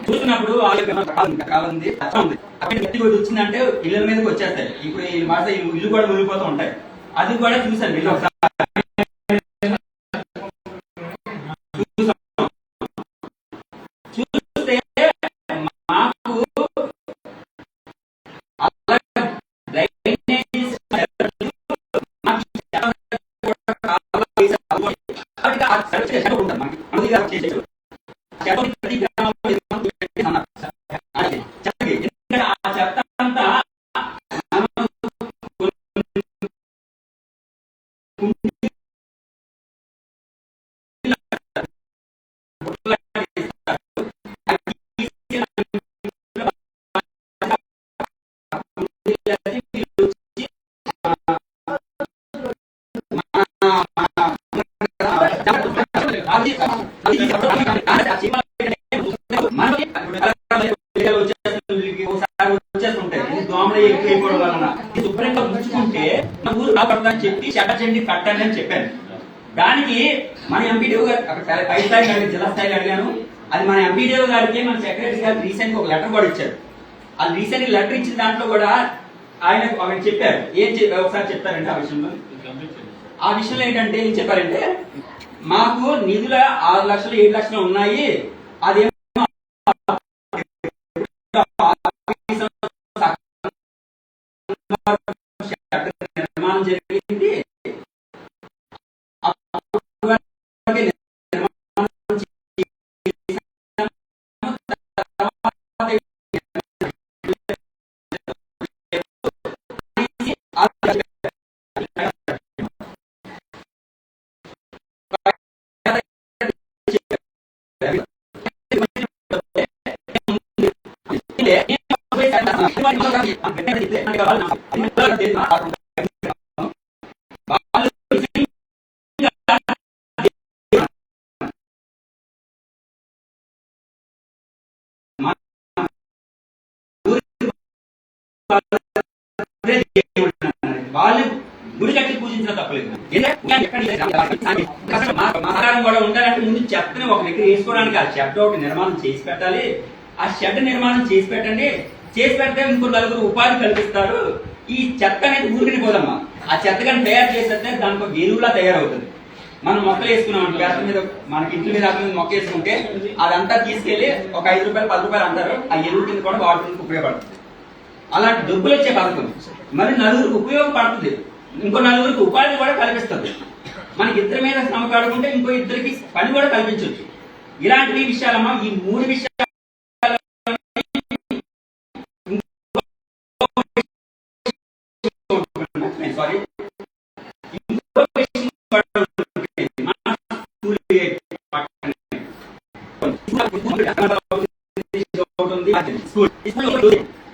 చూస్తున్నప్పుడు కావాలి అక్కడ వ్యక్తి కూడా వచ్చిందంటే ఇళ్ళ మీదకి వచ్చేస్తాయి. ఇప్పుడు ఈ మాట ఇల్లు కూడా మునిగిపోతూ ఉంటాయి. అది కూడా చూసాను వీళ్ళు ఒకసారి చూస్తే మాకు శుభ్రంగా ఉంచుకుంటే మన ఊరు రాబడదని చెప్పి షట్టర్చండి కట్టండి అని చెప్పాను. దానికి మన ఎంపీడీఓ గారు అక్కడ పై స్థాయికి అడిగి జిల్లా స్థాయికి అడిగాను. అది మన ఎంపీడీఓ గారికి మన సెక్రటరీ గారు రీసెంట్ ఒక లెటర్ కూడా ఇచ్చారు. ఆ రీసెంట్ లెటర్ ఇచ్చిన దాంట్లో కూడా ఆయన చెప్పారు. ఏం ఒకసారి చెప్తారంటే ఆ విషయంలో ఏంటంటే ఏం చెప్పారంటే మాకు నిధుల 6 లక్షలు 7 లక్షలు ఉన్నాయి. అదేమో నిర్మాణం జరిగింది. వాళ్ళు గుడి కట్టి పూజించిన తప్పలేదు. మహారాజం కూడా ఉండాలంటే ముందు చెత్తని ఒక దగ్గర వేసుకోవడానికి ఆ షెడ్ ఒకటి నిర్మాణం చేసి పెట్టాలి. ఆ షెడ్ నిర్మాణం చేసి పెట్టండి. చేసి పెడితే ఇంకో 4 ఉపాధి కల్పిస్తారు. ఈ చెత్త అనేది ఊరికి పోదమ్మా. ఆ చెత్త కానీ తయారు చేస్తే దానికి ఒక ఎరువులా తయారవుతుంది. మనం మొక్కలు వేసుకున్నాం పేట మీద, మనకి ఇంటి మీద మొక్క వేసుకుంటే అదంతా తీసుకెళ్లి ఒక 5 రూపాయలు 10 రూపాయలు అంటారు. ఆ ఎరువు కింద కూడా వాడుతుంది, ఉపయోగపడుతుంది. అలాంటి డబ్బులు వచ్చే పథకం మరి 4కి ఉపయోగపడుతుంది. ఇంకో 4కి ఉపాధి కూడా కల్పిస్తుంది. మనకి ఇద్దరి మీద శ్రమ కాడుకుంటే ఇంకో 2కి పని కూడా కల్పించవచ్చు. ఇలాంటి విషయాలమ్మా, ఈ 3 విషయాలు సారీ స్కూల్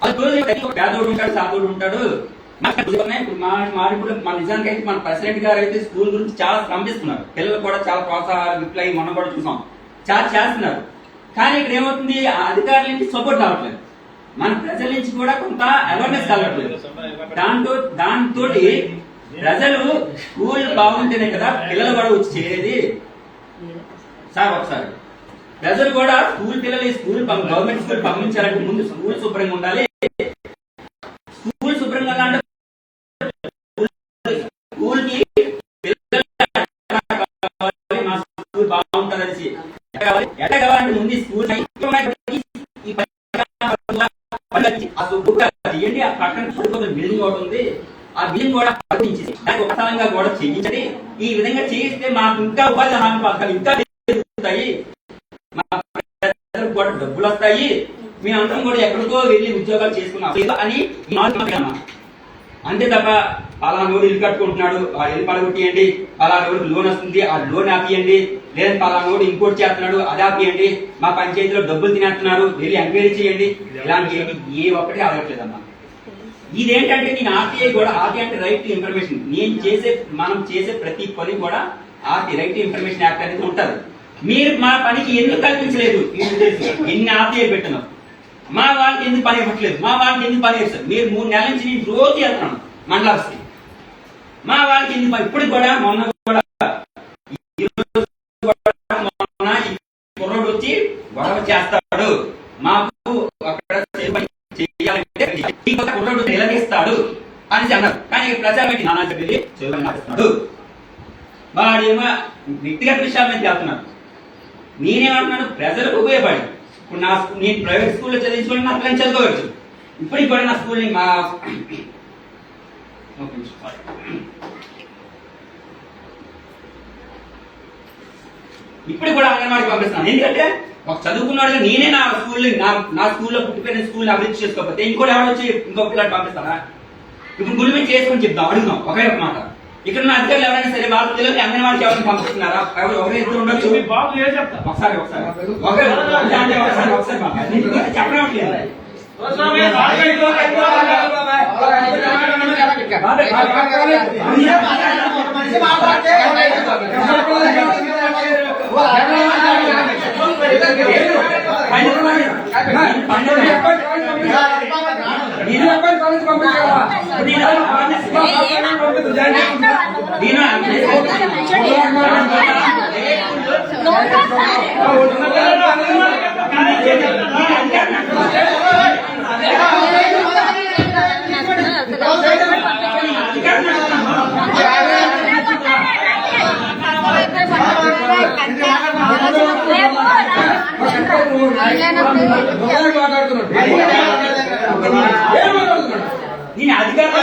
అది క్లోజ్ పేదోడు ఉంటాడు, సాధోడు ఉంటాడు. ఇప్పుడు మన నిజానికి అయితే మన ప్రెసిడెంట్ గారు అయితే స్కూల్ గురించి చాలా శ్రమిస్తున్నారు. పిల్లలు కూడా చాలా ప్రోత్సాహాలు గిఫ్ట్లు అయ్యి మనం కూడా చూసాం, చాలా చేస్తున్నారు. కానీ ఇక్కడ ఏమవుతుంది, ఆ అధికారుల నుంచి సపోర్ట్ రావట్లేదు, మన ప్రజల నుంచి కూడా కొంత అవేర్నెస్ కలగట్లేదు. దాంతో ప్రజలు స్కూల్ బాగుంటేనే కదా పిల్లలు కూడా వచ్చి చేరేది. సార్ ఒకసారి ప్రజలు కూడా స్కూల్ గవర్నమెంట్ స్కూల్ పంపించాలంటే ముందు స్కూల్ శుభ్రంగా ఉండాలి. స్కూల్ శుభ్రంగా అంటే స్కూల్ కి మా స్కూల్ బాగుంటుందనేసి ఎట్లా కావాలంటే ముందు స్కూల్ ఏంటి ఆ పక్కన బిల్డింగ్ ఒకటి ఉంది, ఆ బిల్డింగ్ కూడా దానికి ఒకసారంగా కూడా చేయించండి. ఈ విధంగా చేయిస్తే మాకు ఇంకా ఉపాధి హామీ పథకాలు ఇంకా పెరుగుతాయి, మా ప్రజలకు కూడా డబ్బులు వస్తాయి, మేమందరం కూడా ఎక్కడికో వెళ్ళి ఉద్యోగాలు చేసుకున్నాం అని అంతే తప్ప పలానా నోడు ఇల్లు కట్టుకుంటున్నాడు, ఆ ఇల్లు పడగొట్టియండి, పలానా నోడు లోన్ వస్తుంది, ఆ లోన్ ఆపియండి, లేదా పలానా నోడు ఇంపోర్ట్ చేస్తున్నాడు అది ఆపియండి, మా పంచాయతీలో డబ్బులు తినేస్తున్నారు వెళ్ళి ఎంక్వైరీ చేయండి, ఇలాంటి ఏ ఒక్కటి అడగట్లేదమ్మా. ఇదేంటంటే నేను ఆర్టీఐ కూడా, ఆర్టీఐ అంటే రైట్ టు ఇన్ఫర్మేషన్, మనం చేసే ప్రతి పని కూడా రైట్ టు ఇన్ఫర్మేషన్ యాక్ట్ అనేది ఉంటుంది. మీరు మా పనికి ఎందుకు కల్పించలేదు, ఎన్ని ఆర్టీఐ పెట్టినారు, మా వాళ్ళకి ఎందుకు పని ఇవ్వట్లేదు, మా వాళ్ళకి ఎందుకు పని ఇస్తారు, మీరు 3 నెలల నుంచి నేను రోజు వెళ్తున్నాను మండలానికి, మా వాళ్ళకి ఎందుకు పని, ఇప్పుడు కూడా మొన్న కూడా కుర్రోడు వచ్చి గొడవ చేస్తాడు, మాకు అక్కడ చేయాలంటే కుర్రోడు నిలదీస్తాడు అని అన్నారు. కానీ ప్రచారం పెట్టి నానా చెప్పి చేస్తాడు, వాడేమో వ్యక్తిగత విషయాల మీద వెళ్తున్నారు. నేనేమంటున్నాను, ప్రజలకు ఉపయోగపడి ఇప్పుడు నేను ప్రైవేట్ స్కూల్లో చదివించుకోవాలి, నా పిల్లలు చదువుకోవచ్చు. ఇప్పటికి కూడా నా స్కూల్ని ఇప్పుడు కూడా అంగన్వాడికి పంపిస్తున్నాను. ఎందుకంటే ఒక చదువుకున్నాడు నేనే నా స్కూల్లో పుట్టిపోయిన స్కూల్ అభివృద్ధి చేసుకోకపోతే ఇంకోటి ఎవరు ఇంకో పిల్లలు పంపిస్తారా? ఇప్పుడు గుడి మీద చేసుకొని చెప్తాం, అడుగుతాం ఒకే ఒక మాట. ఇక్కడ ఉన్న అధికారులు ఎవరైనా సరే వాళ్ళ పిల్లలకి అంగన్వాడికి ఎవరైనా పంపిస్తున్నారా? ఒకరే ఇద్దరు ఉండొచ్చు. ఒకసారి చెప్పడం లేదు. నేను అధికారులు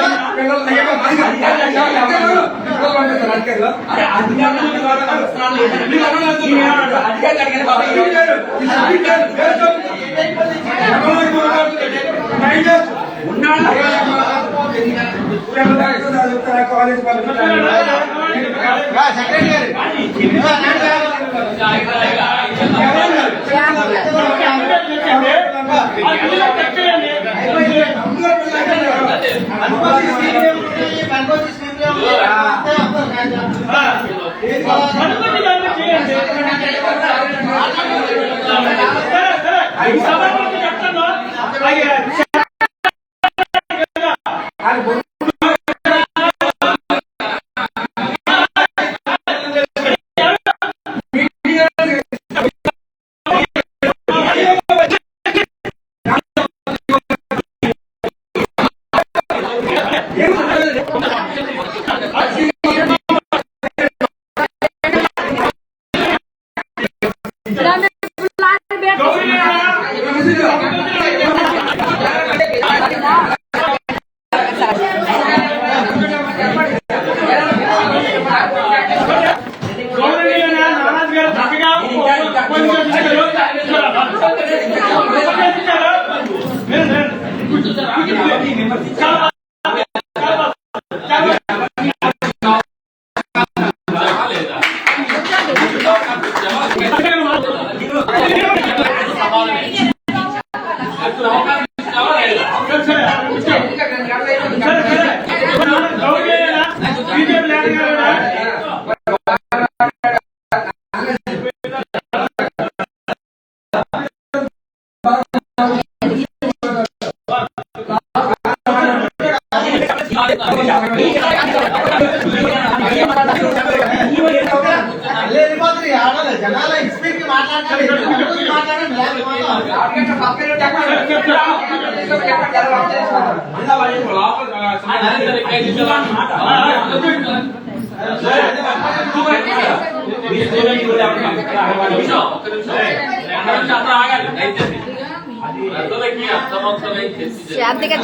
శాంతిగా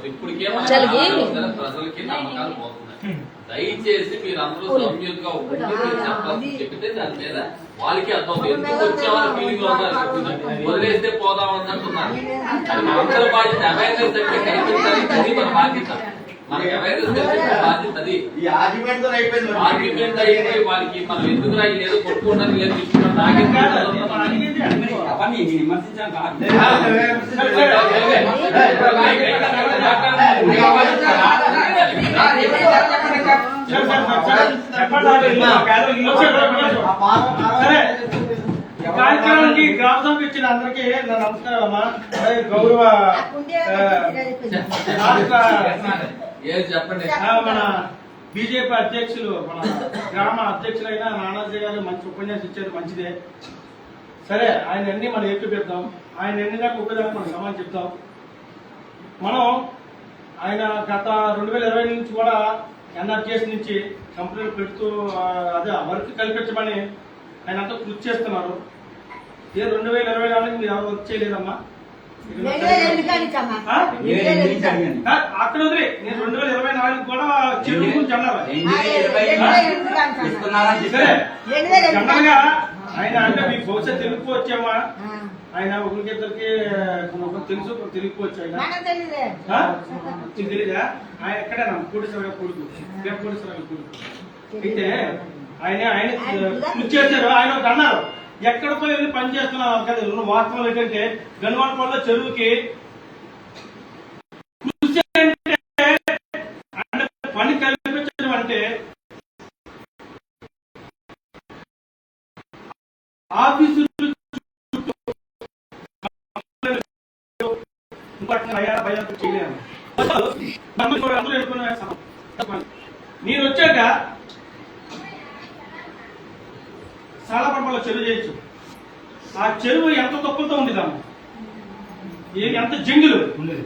ఇప్పటికే ప్రజలకి నమ్మకాలు పోతున్నాయి. దయచేసి మీరు అందరూ సౌమ్యంగా చెప్తే దాని మీద వాళ్ళకి అర్థం ఎందుకు వచ్చేవాళ్ళ ఫీలింగ్ లో ఉన్నారు. వదిలేస్తే పోదాం అన్నట్టున్నారు. అది మనందరి బాధ్యత. అవేర్నెస్ అంటే కనిపించాలి, అది మన బాధ్యత. మనకి అవేర్నెస్ బాధ్యత. అది ఆర్గ్యుమెంట్ అయిపోయి వాళ్ళకి మనం ఎందుకు ఏదో కొట్టుకుంటాను లేదు కార్యక్రమానికి గ్రామ సభ ఇచ్చిన అందరికీ నా నమస్కారం అమ్మా. గౌరవ చెప్పండి. మన బీజేపీ అధ్యక్షులు మన గ్రామ అధ్యక్షులైన నానాజీ గారు మంచి ఉపన్యాసం ఇచ్చారు, మంచిదే. సరే, ఆయన అన్ని మనం ఏకీపిద్దాం. ఆయన ఎన్నిదాకా ఉపయోగానికి మనం సమాధానం చెప్తాం. మనం ఆయన గత 2020 నుంచి కూడా ఎన్ఆర్జీఎస్ నుంచి కంపెనీలు పెడుతూ అదే వర్క్ కల్పించమని ఆయన అంతా కృషి చేస్తున్నారు. 2024 మీరు ఎవరు వర్క్ చేయలేదమ్మా? అక్కడ వదిలే, నేను 2024 కూడా చెరువు గురించి అన్నారు. జనరల్గా ఆయన అంటే మీకు బహుశా తెలుపుకోవచ్చామా? ఆయన ఒకరికిద్దరికి తెలుసు, తెలుపుకోవచ్చు. ఆయన తెలీదా? ఆయన ఎక్కడైనా కోటేశ్వర కొడుకు, కోటేశ్వర కొడుకు అయితే ఆయన కృషి చేశారు. ఆయన ఒక అన్నారు, ఎక్కడికో వెళ్ళి పని చేస్తున్నావు కదా. వాస్తవం ఏంటంటే గన్వాడపల్లిలో చెరువుకి కృషి అంటే పని కల్పించడం అంటే ఆఫీసు చేయలేము. నేను వచ్చాక సాలపడపల్లో చెరువు చేయొచ్చు. ఆ చెరువు ఎంత తొక్కులతో ఉండేదమ్మ, ఎంత జంగిల్ ఉండేది.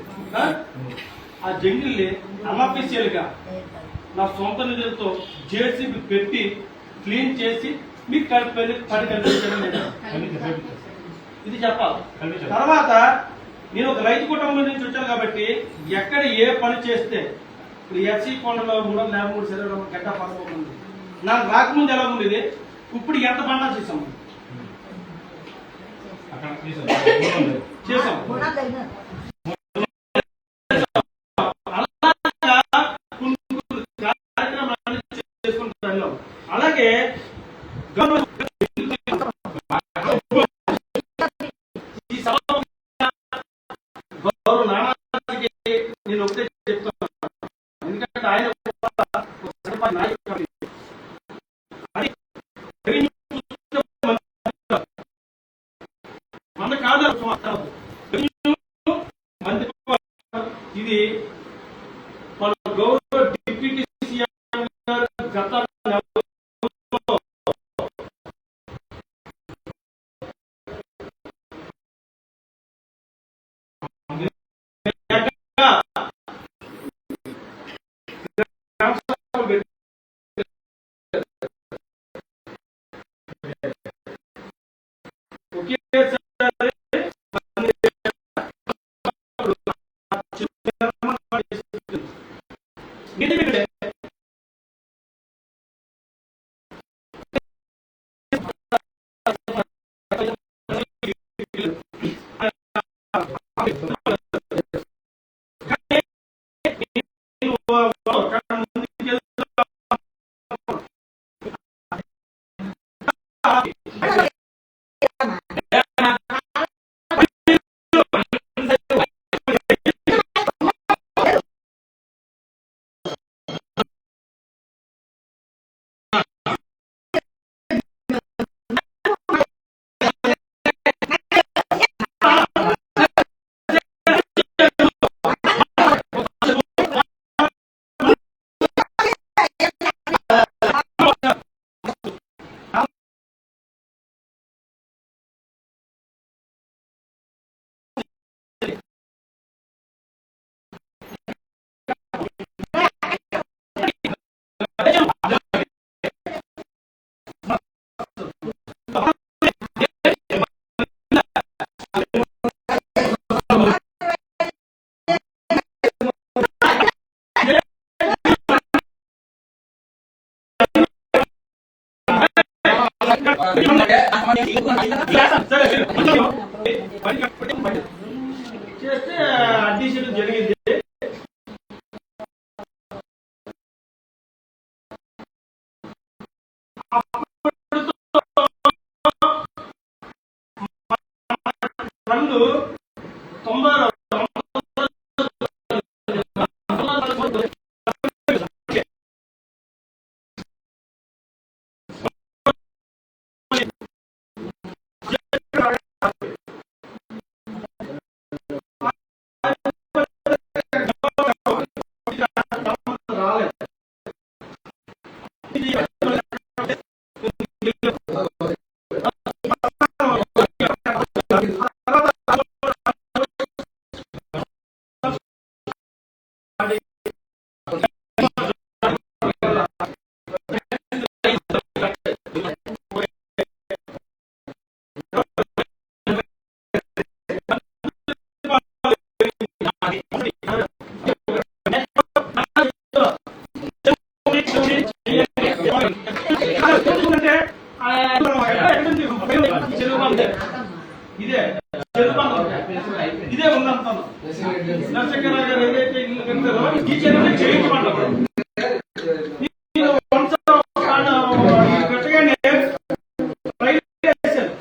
ఆ జంగిల్ని అన్అఫీషియల్ గా నా సొంత నిధులతో జేసీబీ పెట్టి క్లీన్ చేసి మీకు పని కల్పించడం లేదు. ఇది చెప్పాలి. తర్వాత నేను ఒక రైతు కుటుంబం నుంచి వచ్చాను కాబట్టి ఎక్కడ ఏ పని చేస్తే ఇప్పుడు ఎఫ్సీ కొండలో 353 శరీరం గడ్డ పడబోతుంది. నాకు రాకముందు ఎలా ఉండేది, ఇప్పుడు ఎంత పండా చేసాము చేసాం. కార్యక్రమాలు చేసుకుంటారు. అలాగే ఈ సభ గౌరవ నానాజీకి నేను ఒకటే చెప్తున్నాను. ఎందుకంటే ఆయన నాయకుడు మన కాదు. ఇది మన గౌరవ డిప్యూటీ సీఎం గత చేస్తే అడ్మిషన్ జరిగింది. ఫండ్ 90 ఇదే ఉందంటాను. నరసింహ గారు ఏదైతే ఇల్లు కట్టారో ఈ చెరువుని చేయించమంటారు. కట్టగానే వేశారు.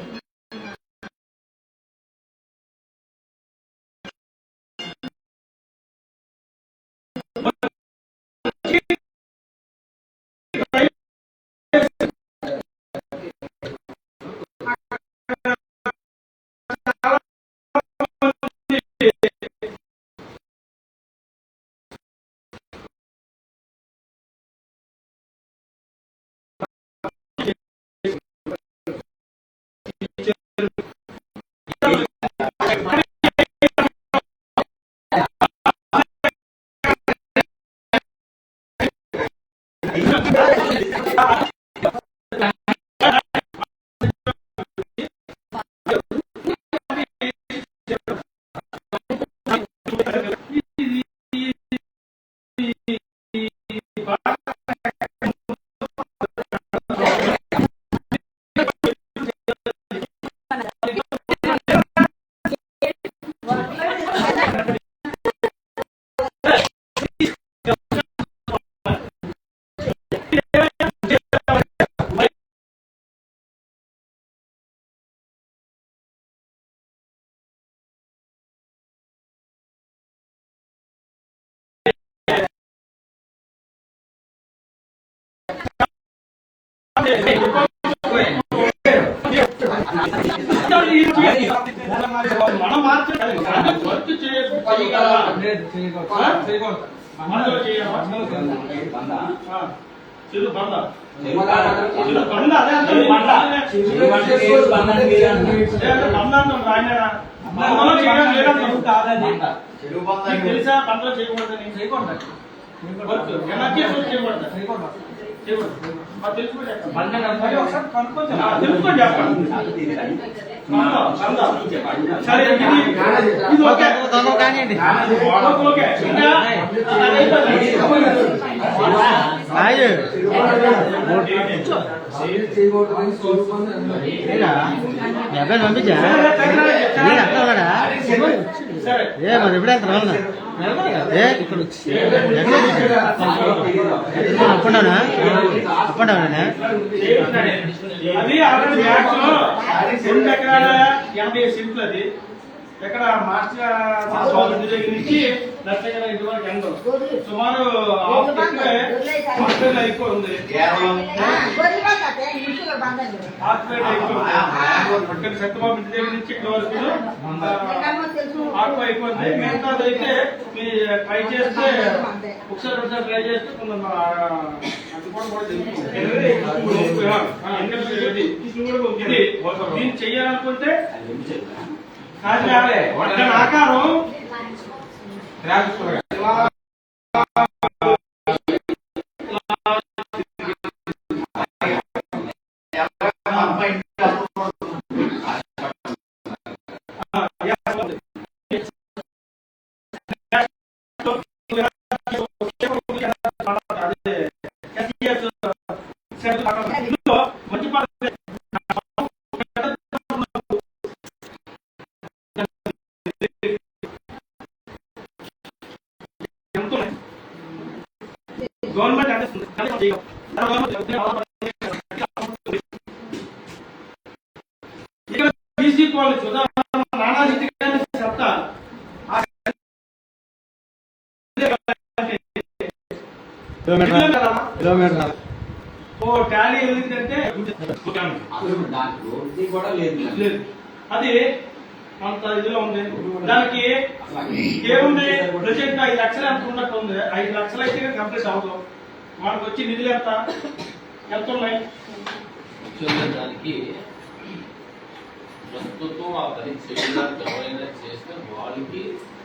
మనం మార్చాలి. వర్క్ చేయగలవా? మనలో చేయవా? చెరు బంద. చెరు బంద అదే అంటే బంద. బంద అంటాం రాయనేరా. బందలో చేయడం లేదంటాం. తెలుసా బందలో చేయకూడదని? వర్క్ ఎనర్జీ చేయకూడదు. తెలుసుకోండి సరే ఇది ఓకే కానివ్వండి. ఓకే పంపించా ఏ మరి ఎప్పుడు వెళ్తారు అప్పుండవునా అప్పుండవునా అది ఆల్రెడీ మ్యాచ్ 2 ఎకరాల 80 సెంట్లు. అది ఎక్కడ మాస్టర్ స్వామి దగ్గర నుంచి నర్సగిరి ఇంటి వరకు ఎండ సుమారు హాస్పిటల్ ఎక్కువ ఉంది. హాస్పిటల్ ఎక్కువ సత్యబాబు ఇంటి దగ్గర నుంచి ఇక్కడ వరకు ఆకువ ఎక్కువ ఉంది. మిగతాది అయితే మీరు ట్రై చేస్తే ఒకసారి ట్రై చేస్తే కొంచెం దీన్ని చెయ్యాలనుకుంటే ఆకారం మంచి గవర్నమెంట్ అంటే ఇక్కడ బీసీ కాలేజ్ ఉదాహరణ నానాజీ చెప్తా ఓ టాలీ ఏంటంటే అసలు దాని రోడ్డు కూడా లేదు. లేదు అది అంత ఇదిలో ఉంది. దానికి ఏముంది ప్రజెంట్ 5 లక్షలు ఎంత ఉన్నట్టు ఉంది. 5 లక్షలు అయితే కంప్లీట్ అవ్వదు. మనకు వచ్చి నిధులు ఎంత ఉన్నాయి? దానికి ప్రస్తుతం ఆ పరీక్ష ఎవరైనా చేస్తే వాళ్ళకి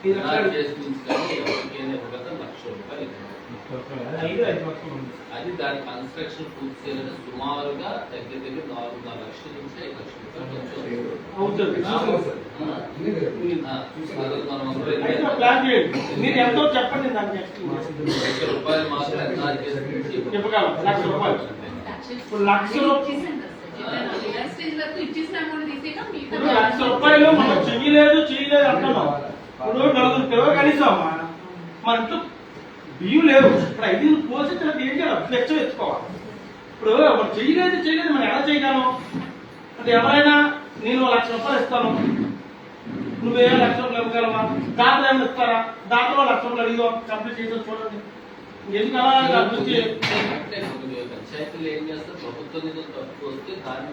ఎవరికైనా ఇవ్వగల ₹1,00,000. అది దాని కన్స్ట్రక్షన్ పూర్తి చేయాలని సుమారుగా దగ్గర 4.5 లక్షల నుంచి 5 లక్షల మీరు ఎంతో చెప్పండి. దానికి రూపాయలు మాత్రం చెప్పగలం. ₹1,00,000. ఇప్పుడు ₹1,00,000 మనం చేయలేదు అంటున్నాం. ఇప్పుడు 4 కిలో కనీసం మన ఇంట్లో బియ్యం లేవు. ఇప్పుడు 5 పోషించడానికి ఏం చేయాలి? లెక్క తెచ్చుకోవాలి. ఇప్పుడు మనం చేయలేదు మనం ఎలా చేయగలం అంటే ఎవరైనా నేను ₹1,00,000 ఇస్తాను, నువ్వే ₹1,00,000 ఇవ్వగలవా? దాంట్లో ఏమైనా ఇస్తారా? దాంట్లో ₹1,00,000 ఇదిగో కంప్లీట్ చేసి చూడండి. ఎందుకు అలా పంచాయతీలు ఏం చేస్తారు? ప్రభుత్వ నిధులు తక్కువ వస్తే దాన్ని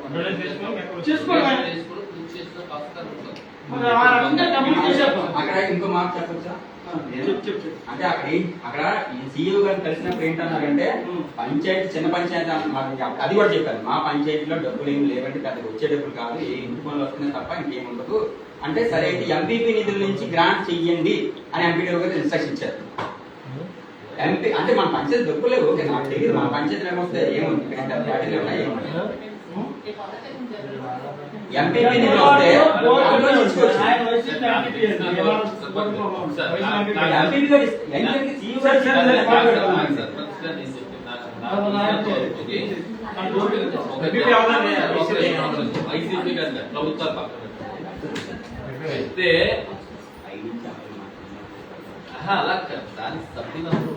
అక్కడ ఇంకో మాట చెప్పొచ్చా? అంటే అక్కడ సీఈఓ గారు కలిసినప్పుడు ఏంటన్నారంటే పంచాయతీ చిన్న పంచాయతీ అది కూడా చెప్పారు. మా పంచాయతీలో డబ్బులు ఏమి లేవంటే పెద్దగా వచ్చే డబ్బులు కాదు, ఏ ఇంటి పనులు వస్తున్నాయి తప్ప ఇంకేముండదు అంటే సరే అయితే ఎంపీపీ నిధుల నుంచి గ్రాంట్ చెయ్యండి అని ఎంపీడీఓ గారు ఇన్స్ట్రక్షన్ ఇచ్చారు. ఎంపీ అంటే మన పంచాయతీ డబ్బులు లేవు. ఓకే నాకు తెలియదు మన పంచాయతీ ఏమొస్తే ఏముంది ఎంపీపీ నిధులు వస్తే ప్రభుత్వ అయితే అలా దానికి సభ్యులందరూ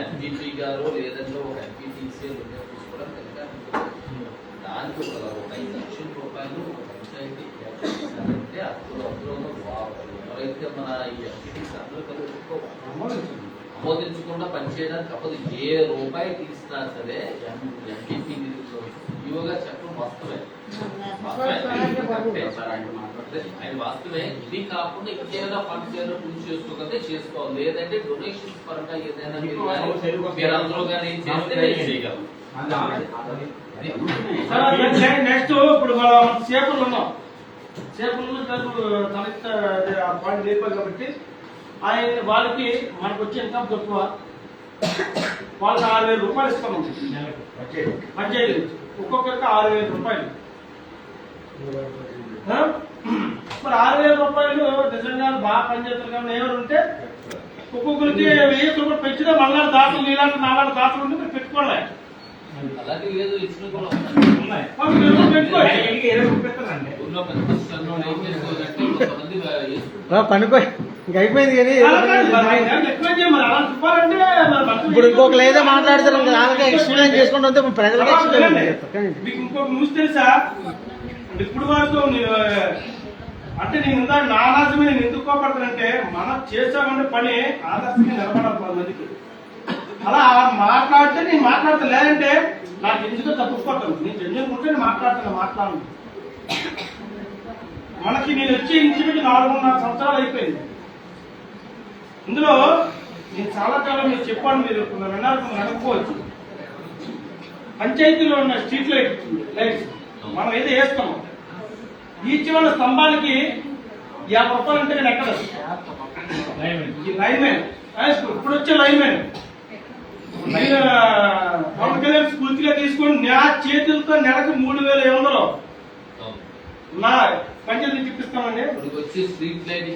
ఎంపీపీ గారు లేదంటే ఒక ఎంపీటీసీ తీసుకోవడం దానికి ఒక 5 లక్షల రూపాయలు పంచాయతీ అంటే అందులో ఎవరైతే మన ఈ ఎంపీటీసీ అందరూ కలిసి ఆమోదించకుండా పనిచేయడానికి తప్పదు. ఏ రూపాయి తీసినా సరే ఎంపీపీ యువగా చెప్పడం వాస్తవే. ఆయన వాస్తవే. ఇది కాకుండా ఇంకేమైనా ఫండ్స్ ఏదైనా పూర్తి చేసుకోగలిగితే చేసుకోవాలి. లేదంటే డొనేషన్స్ పరంగా ఏదైనా మీరు అందరూ కానీ చేస్తే చేయగలం. నెక్స్ట్ ఇప్పుడు మనం చేపలు ఉన్నాం. చేపలు పాయింట్ లేపాలి కాబట్టి ఆయన వాళ్ళకి మనకు వచ్చే ఇన్కమ్ తక్కువ. వాళ్ళకి ₹6,000 ఇస్తాం పంచాయతీ ఒక్కొక్కరికి ₹6,000. మరి ₹6,000 నిజంగా బాగా పనిచేస్తారు కానీ ఏమైనా ఉంటే ఒక్కొక్కరికి ₹1,000 పెంచితే మళ్ళీ దాతలు నీలాంటి నాలాంటి దాతలు ఉంటే మీరు పెట్టుకోలే. అలాగే లేదు ఇచ్చిన కూడా పనిపోయి ఇంక అయిపోయింది కానీ ఇప్పుడు ఇంకొక లేదా మాట్లాడతారు అలాగే ఎక్స్ప్లెయిన్ చేసుకుంటూ వస్తే ప్రజలకు ఎక్స్ప్లెయిన్ మీకు ఇంకొక న్యూస్ తెలుసా? ఇప్పుడు వరకు అంటే నేను ఇందాక నా ఆదర్శమే నేను ఎందుకు కోపడతానంటే మనం చేసామంటే పని ఆదర్శంగా నిలబడాలి 10 మందికి. అలా మాట్లాడితే నేను మాట్లాడతా, లేదంటే నాకు ఎందుకో తప్పుకోవటం. నేను జన్యున్ ఉంటే నేను మాట్లాడను. మనకి నేను వచ్చి ఇంచుమించు 4.5 సంవత్సరాలు అయిపోయింది. ఇందులో నేను చాలా మీరు చెప్పాను, మీరు విన్నారు అనుకోవచ్చు. పంచాయతీలో ఉన్న స్ట్రీట్ లైట్స్ మనం ఏదో వేస్తాము. ఈచ్ వాళ్ళ స్తంభానికి ₹50 అంటే నేను ఎక్కడ లైన్ మ్యాన్ ఇప్పుడు వచ్చే లైన్ మ్యాన్ పవన్ కళ్యాణ్ స్ఫూర్తిగా తీసుకొని నా చేతులతో నెలకు 3,500 నా పంచాయతీ చూపిస్తామండి. వచ్చి స్ట్రీట్ లైట్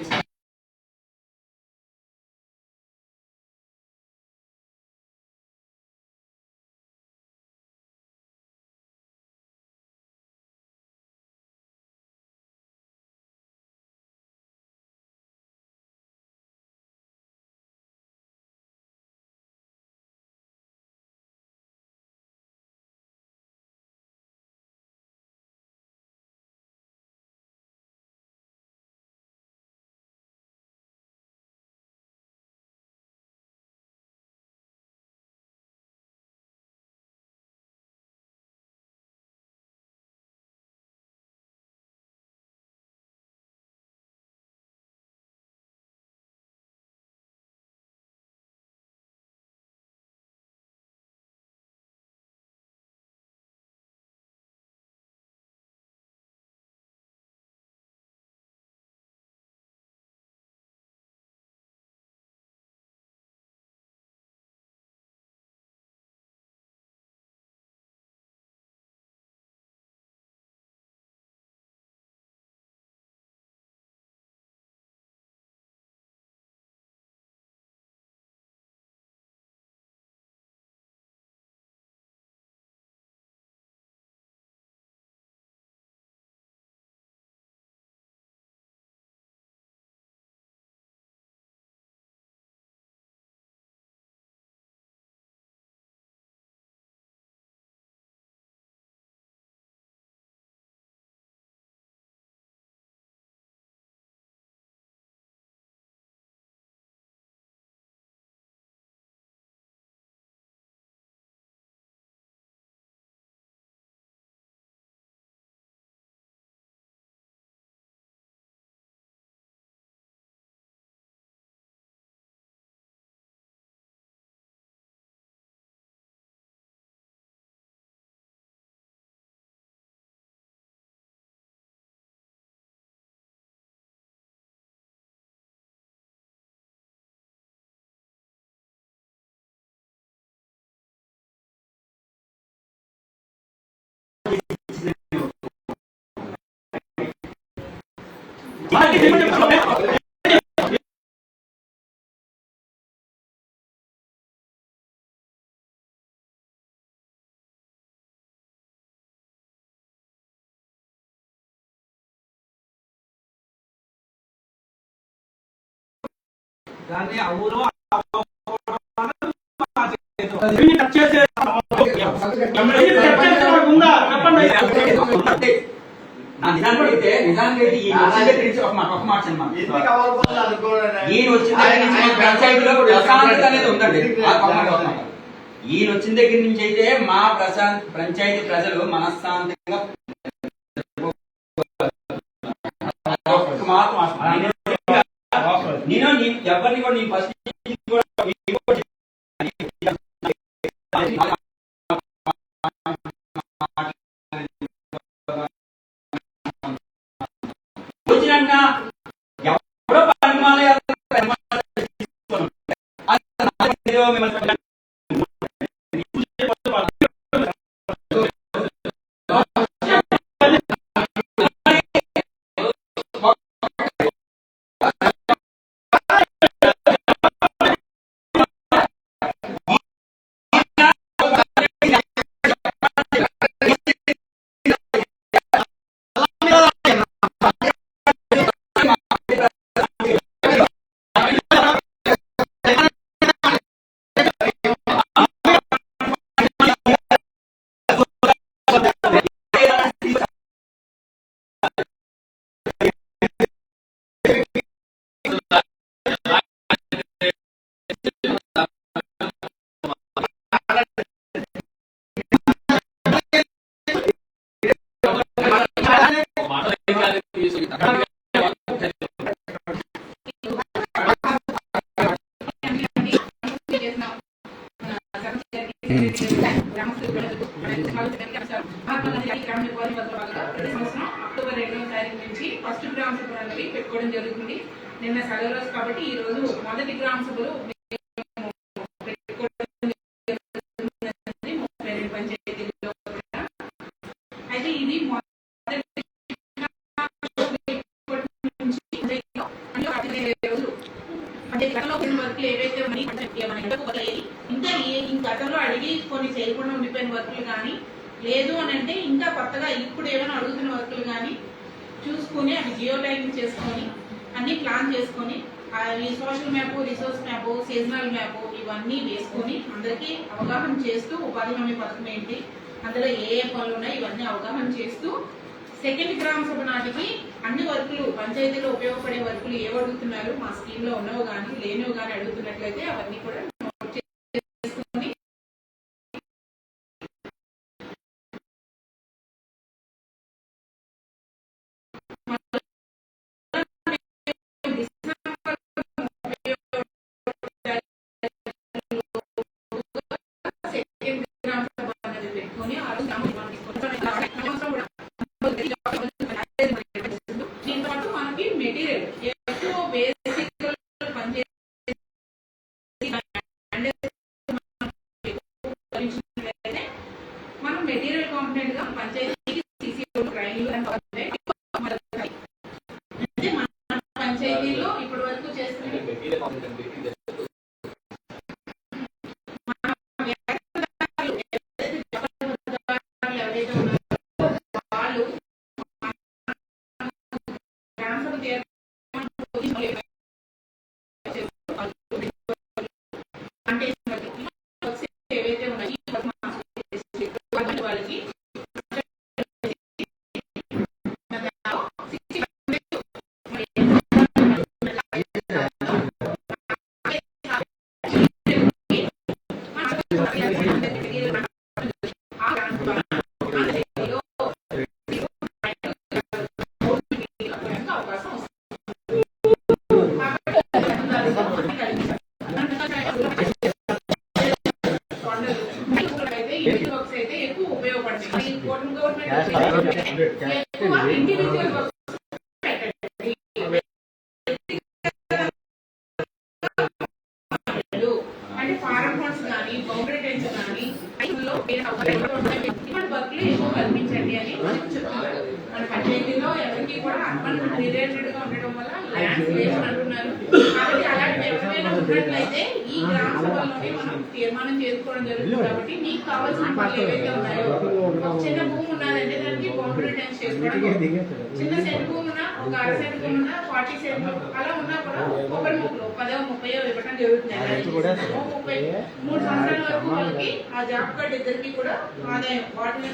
దాన్ని ఆ ఊరు కట్ చేసే ఉందా చెప్పండి. నా నిజానికి అడిగితే నిజానికి అయితే ఈ వచ్చిన దగ్గర నుంచి ఒక మాట అన్నమాట. ఈయన వచ్చిన దగ్గర నుంచి మా పంచాయతీలో ప్రశాంతత అనేది ఉందండి. ఈయన వచ్చిన దగ్గర నుంచి అయితే మా పంచాయతీ ప్రజలు మనశ్శాంతిగా నేను ఎవరిని కూడా నేను ఫస్ట్ వచ్చినాక ఎవరో అక్టోబర్ 2వ తారీఖు నుంచి ఫస్ట్ గ్రామ సభ అనేది పెట్టుకోవడం జరుగుతుంది. నిన్న సెలవు రోజు కాబట్టి ఈ రోజు మొదటి గ్రామ సభలు పంచాయతీలో. అయితే ఇది వర్క్లు ఏవైతే ఇంకా గతంలో అడిగి కొన్ని చేయకుండా ఉండిపోయిన వర్క్లు కానీ లేదు అని అంటే ఇంకా కొత్తగా ఇప్పుడు ఏమైనా అడుగుతున్న వర్కులు కానీ చూసుకుని అవి జియో ట్యాగింగ్ చేసుకొని అన్ని ప్లాన్ చేసుకొని ఈ social map, resource map, seasonal map ఇవన్నీ వేసుకొని అందరికీ అవగాహన చేస్తూ ఉపాధి హామీ పథకం ఏంటి, అందులో ఏ పనులు ఉన్నాయి ఇవన్నీ అవగాహన చేస్తూ సెకండ్ గ్రామ సభ నాటికి అన్ని వర్కులు పంచాయతీలో ఉపయోగపడే వర్కులు ఏవి అడుగుతున్నారు, మా స్కీమ్ లో ఉన్నవి కానీ లేనివి కానీ అడుగుతున్నట్లయితే అవన్నీ కూడా మనం మెటీరియల్ కాంపోనెంట్ గా పంచాయతీకి సీసీ రోడ్ ట్రైనింగ్ అంటే మన పంచాయతీలో ఇప్పటి వరకు చేస్తున్న ఎవరైతే ఉన్నారో వాళ్ళు ఏవైతే ఉన్నాయి వాళ్ళకి అవకాశం అయితే ఎక్కువ ఉపయోగపడుతుంది. ఎక్కువ ఇండివిజువల్ వర్క్స్ అంటే ఫారం ఫండ్స్ కానీ బౌండరీ టెన్స్ కానీ ఇటువంటి వర్క్లు ఎక్కువ కల్పించండి అని చెప్తున్నారు. మన పంచాయతీలో ఎవరికి కూడా అర్బన్ రిలేటెడ్ గా ఉండడం వల్ల ల్యాండ్స్ లేవని అంటున్నారు. కాబట్టి అలాంటి ఎవరైనా ఉన్నట్లయితే ఈ గ్రామ సభల్లోనే మనం తీర్మానం చేసుకోవడం జరుగుతుంది. కాబట్టి మీకు కావాల్సిన పనులు ఏవైతే ఉన్నాయో, ఒక చిన్న భూమి ఉన్నదంటే దానికి బౌండరీ టెన్స్ చేసుకోవడం, చిన్న సెంట్ భూమి ఉన్నా, ఒక 1/2 సెంట్ భూమి ఉన్నా, 40 సెంట్ అలా ఉన్నా కూడా ఒకరి ముగ్గురు 10-30 ఇవ్వడం జరుగుతుంది. 3 సంవత్సరాల వరకు వాళ్ళకి ఆ జాబ్ కార్డ్ ఇద్దరికి కూడా ఆదాయం వాటిని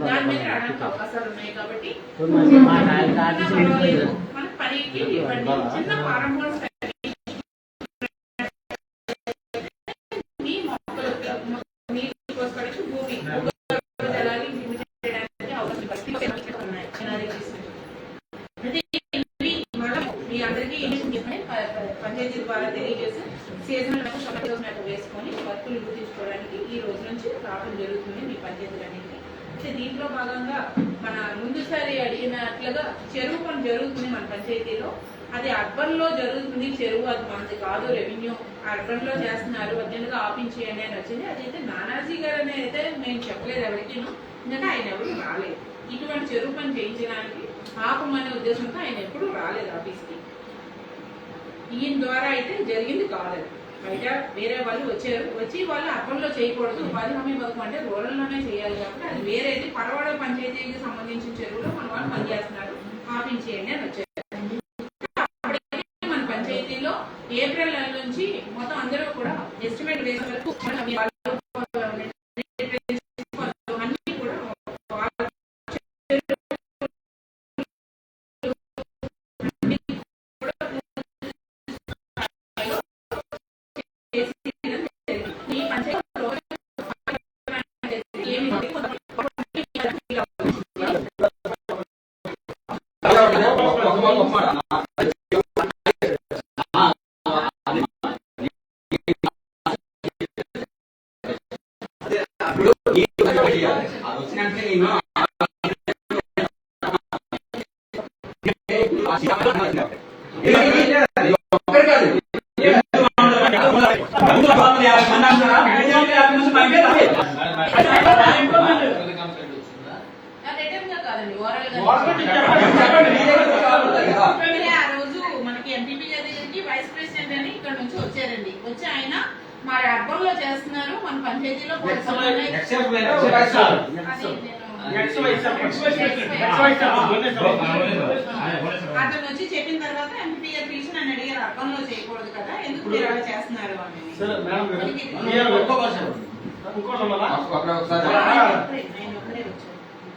దాని మీద రావడానికి అవకాశాలు ఉన్నాయి. కాబట్టి మన పనికి ఇవ్వండి. చిన్న ప్రారంభం మీ మొక్కలకు నీరు పోసుకోవడానికి భూమి జలాలు ఇంప్రూవ్ చేయడానికి అవకాశం ఉన్నాయి. మీ అందరికీ పంచాయతీ ద్వారా తెలియజేసి సీజనల్ వేసుకొని వర్కులు గుర్తించుకోవడానికి ఈ రోజు నుంచి రావడం జరుగుతుంది మీ పంచాయతీలన్నింటినీ. అయితే దీంట్లో భాగంగా మన ముందుసారి అడిగినట్లుగా చెరువు పని జరుగుతుంది మన పంచాయతీలో. అది అర్బన్ లో జరుగుతుంది చెరువు, అది మనది కాదు, రెవెన్యూ అర్బన్ లో చేస్తున్నారు, అర్జెంట్గా ఆపించేయండి అని వచ్చింది. అదైతే నానాజీ గారు అని అయితే మేము చెప్పలేదు ఎవరికి, ఎందుకంటే ఆయన ఎవరు రాలేదు. ఇటువంటి చెరువు పని చేయించడానికి ఆపమనే ఉద్దేశంతో ఆయన ఎప్పుడు రాలేదు ఆఫీస్కి. ఈయన ద్వారా అయితే జరిగింది కాదు. బయట వేరే వాళ్ళు వచ్చారు, వచ్చి వాళ్ళు అర్బన్ లో చేయకూడదు, ఉపాధి హామీ పథకం అంటే రూరల్ లోనే చేయాలి కాబట్టి అది వేరేది పరవాడ పంచాయతీకి సంబంధించిన చెరువులో మన వాళ్ళు పనిచేస్తున్నారు, ఆపించేయండి అని వచ్చారు. మన పంచాయతీలో ఏప్రిల్ నెల నుంచి మొత్తం అందరూ కూడా ఎస్టిమేట్ వేసే వరకు అన్ని కూడా మనకి ఎంపీపీ గారికి వైస్ ప్రెసిడెంట్ అని ఇక్కడ నుంచి వచ్చారండి. వచ్చి ఆయన మరి అర్బన్ లో చేస్తున్నారు, మన పంచాయతీలో అతను వచ్చి చెప్పిన తర్వాత ఎంపీ గారు పిలిచి నన్ను అడిగారు, అర్బన్ లో చేయకూడదు కదా, ఎందుకు మీరు అలా చేస్తున్నారు అని.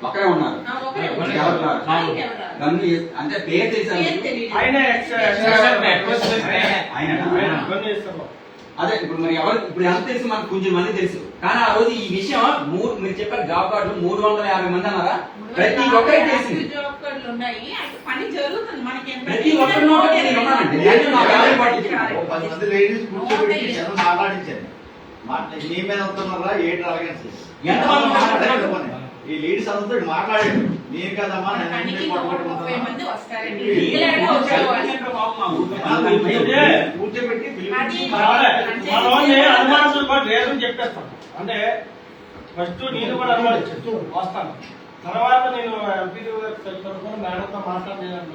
ఒకరే ఉన్నారు అంటే పేరు అదే ఇప్పుడు మరి ఎవరు ఇప్పుడు ఎంత తెలుసు మనకు కొంచెం మంది తెలుసు, కానీ ఆ రోజు ఈ విషయం మీరు చెప్పారు జాబ్ కార్డు 350 మంది అన్నారా, ప్రతి ఒక్కరికి తెలిసింది. ప్రతి ఒక్కరు ఈ లీడ్స్ అందరూ మాట్లాడాడు, నేను కదమ్మా కూర్చోబెట్టి చెప్పేస్తాను. అంటే ఫస్ట్ నేను కూడా అనుమానించు వస్తాను, తర్వాత నేను ఎంపీ మేడంతో మాట్లాడలేదు,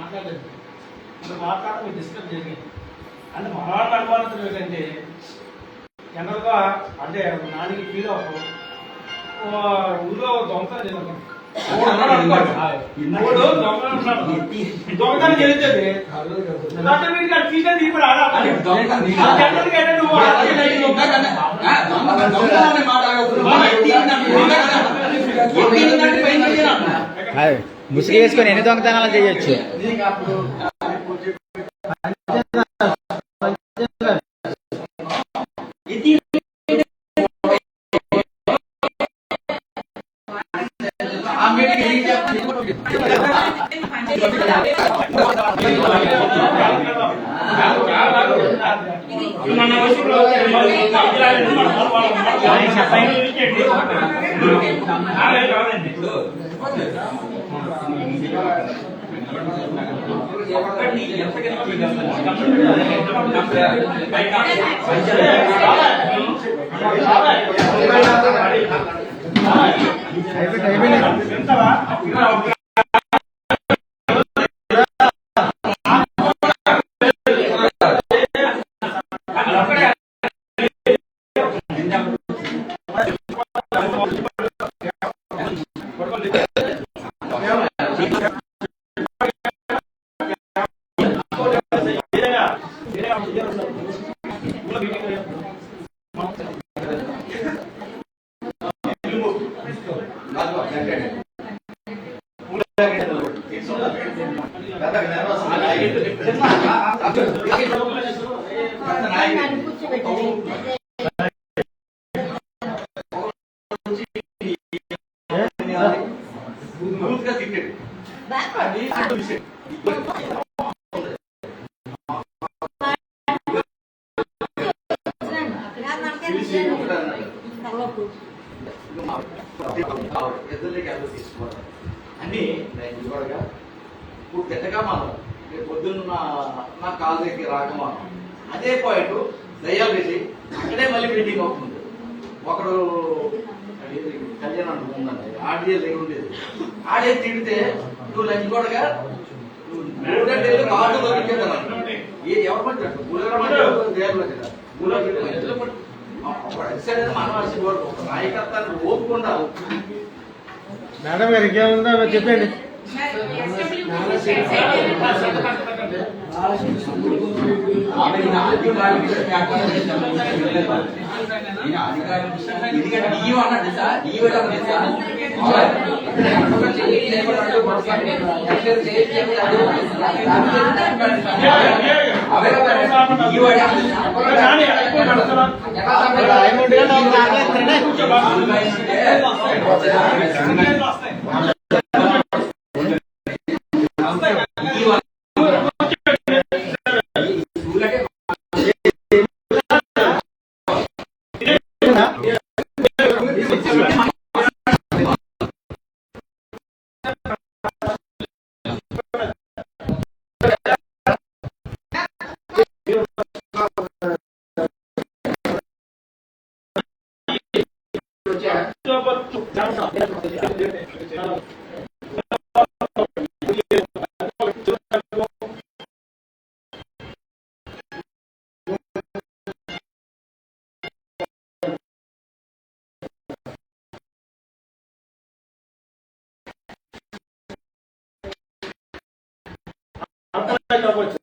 మాట్లాడడం డిస్కస్ జరిగింది. అంటే మన వాళ్ళ అనుమానించడం ఏంటంటే జనరల్గా అంటే నానికి ఫీల్ అవ్వదు, ఊళ్ళో దొంగతనం దొంగతనం జరుగుతుంది ముసుగు వేసుకొని ఎన్ని దొంగతనాలు చేయొచ్చు. అయిపోయింది. అన్ని కూడా ఇప్పుడు గట్టగా మనం పొద్దున్న నా కాల్ దగ్గర రాకమానం అదే పాయింట్ దయ్యాలు పెట్టి అక్కడే మళ్ళీ మీటింగ్ అవుతుంది. ఒకడు కళ్యాణం ఉందండి ఆడియో దగ్గర ఉండేది ఆడే తిడితే నువ్వు లంచ్ కూడా మూడంటే కార్డులో ఎవరు పట్టారు మనవాసి నాయకత్వాన్ని ఓపుకుండా. మేడం గారు ఇంకేముందా చెప్పండి. కావచ్చు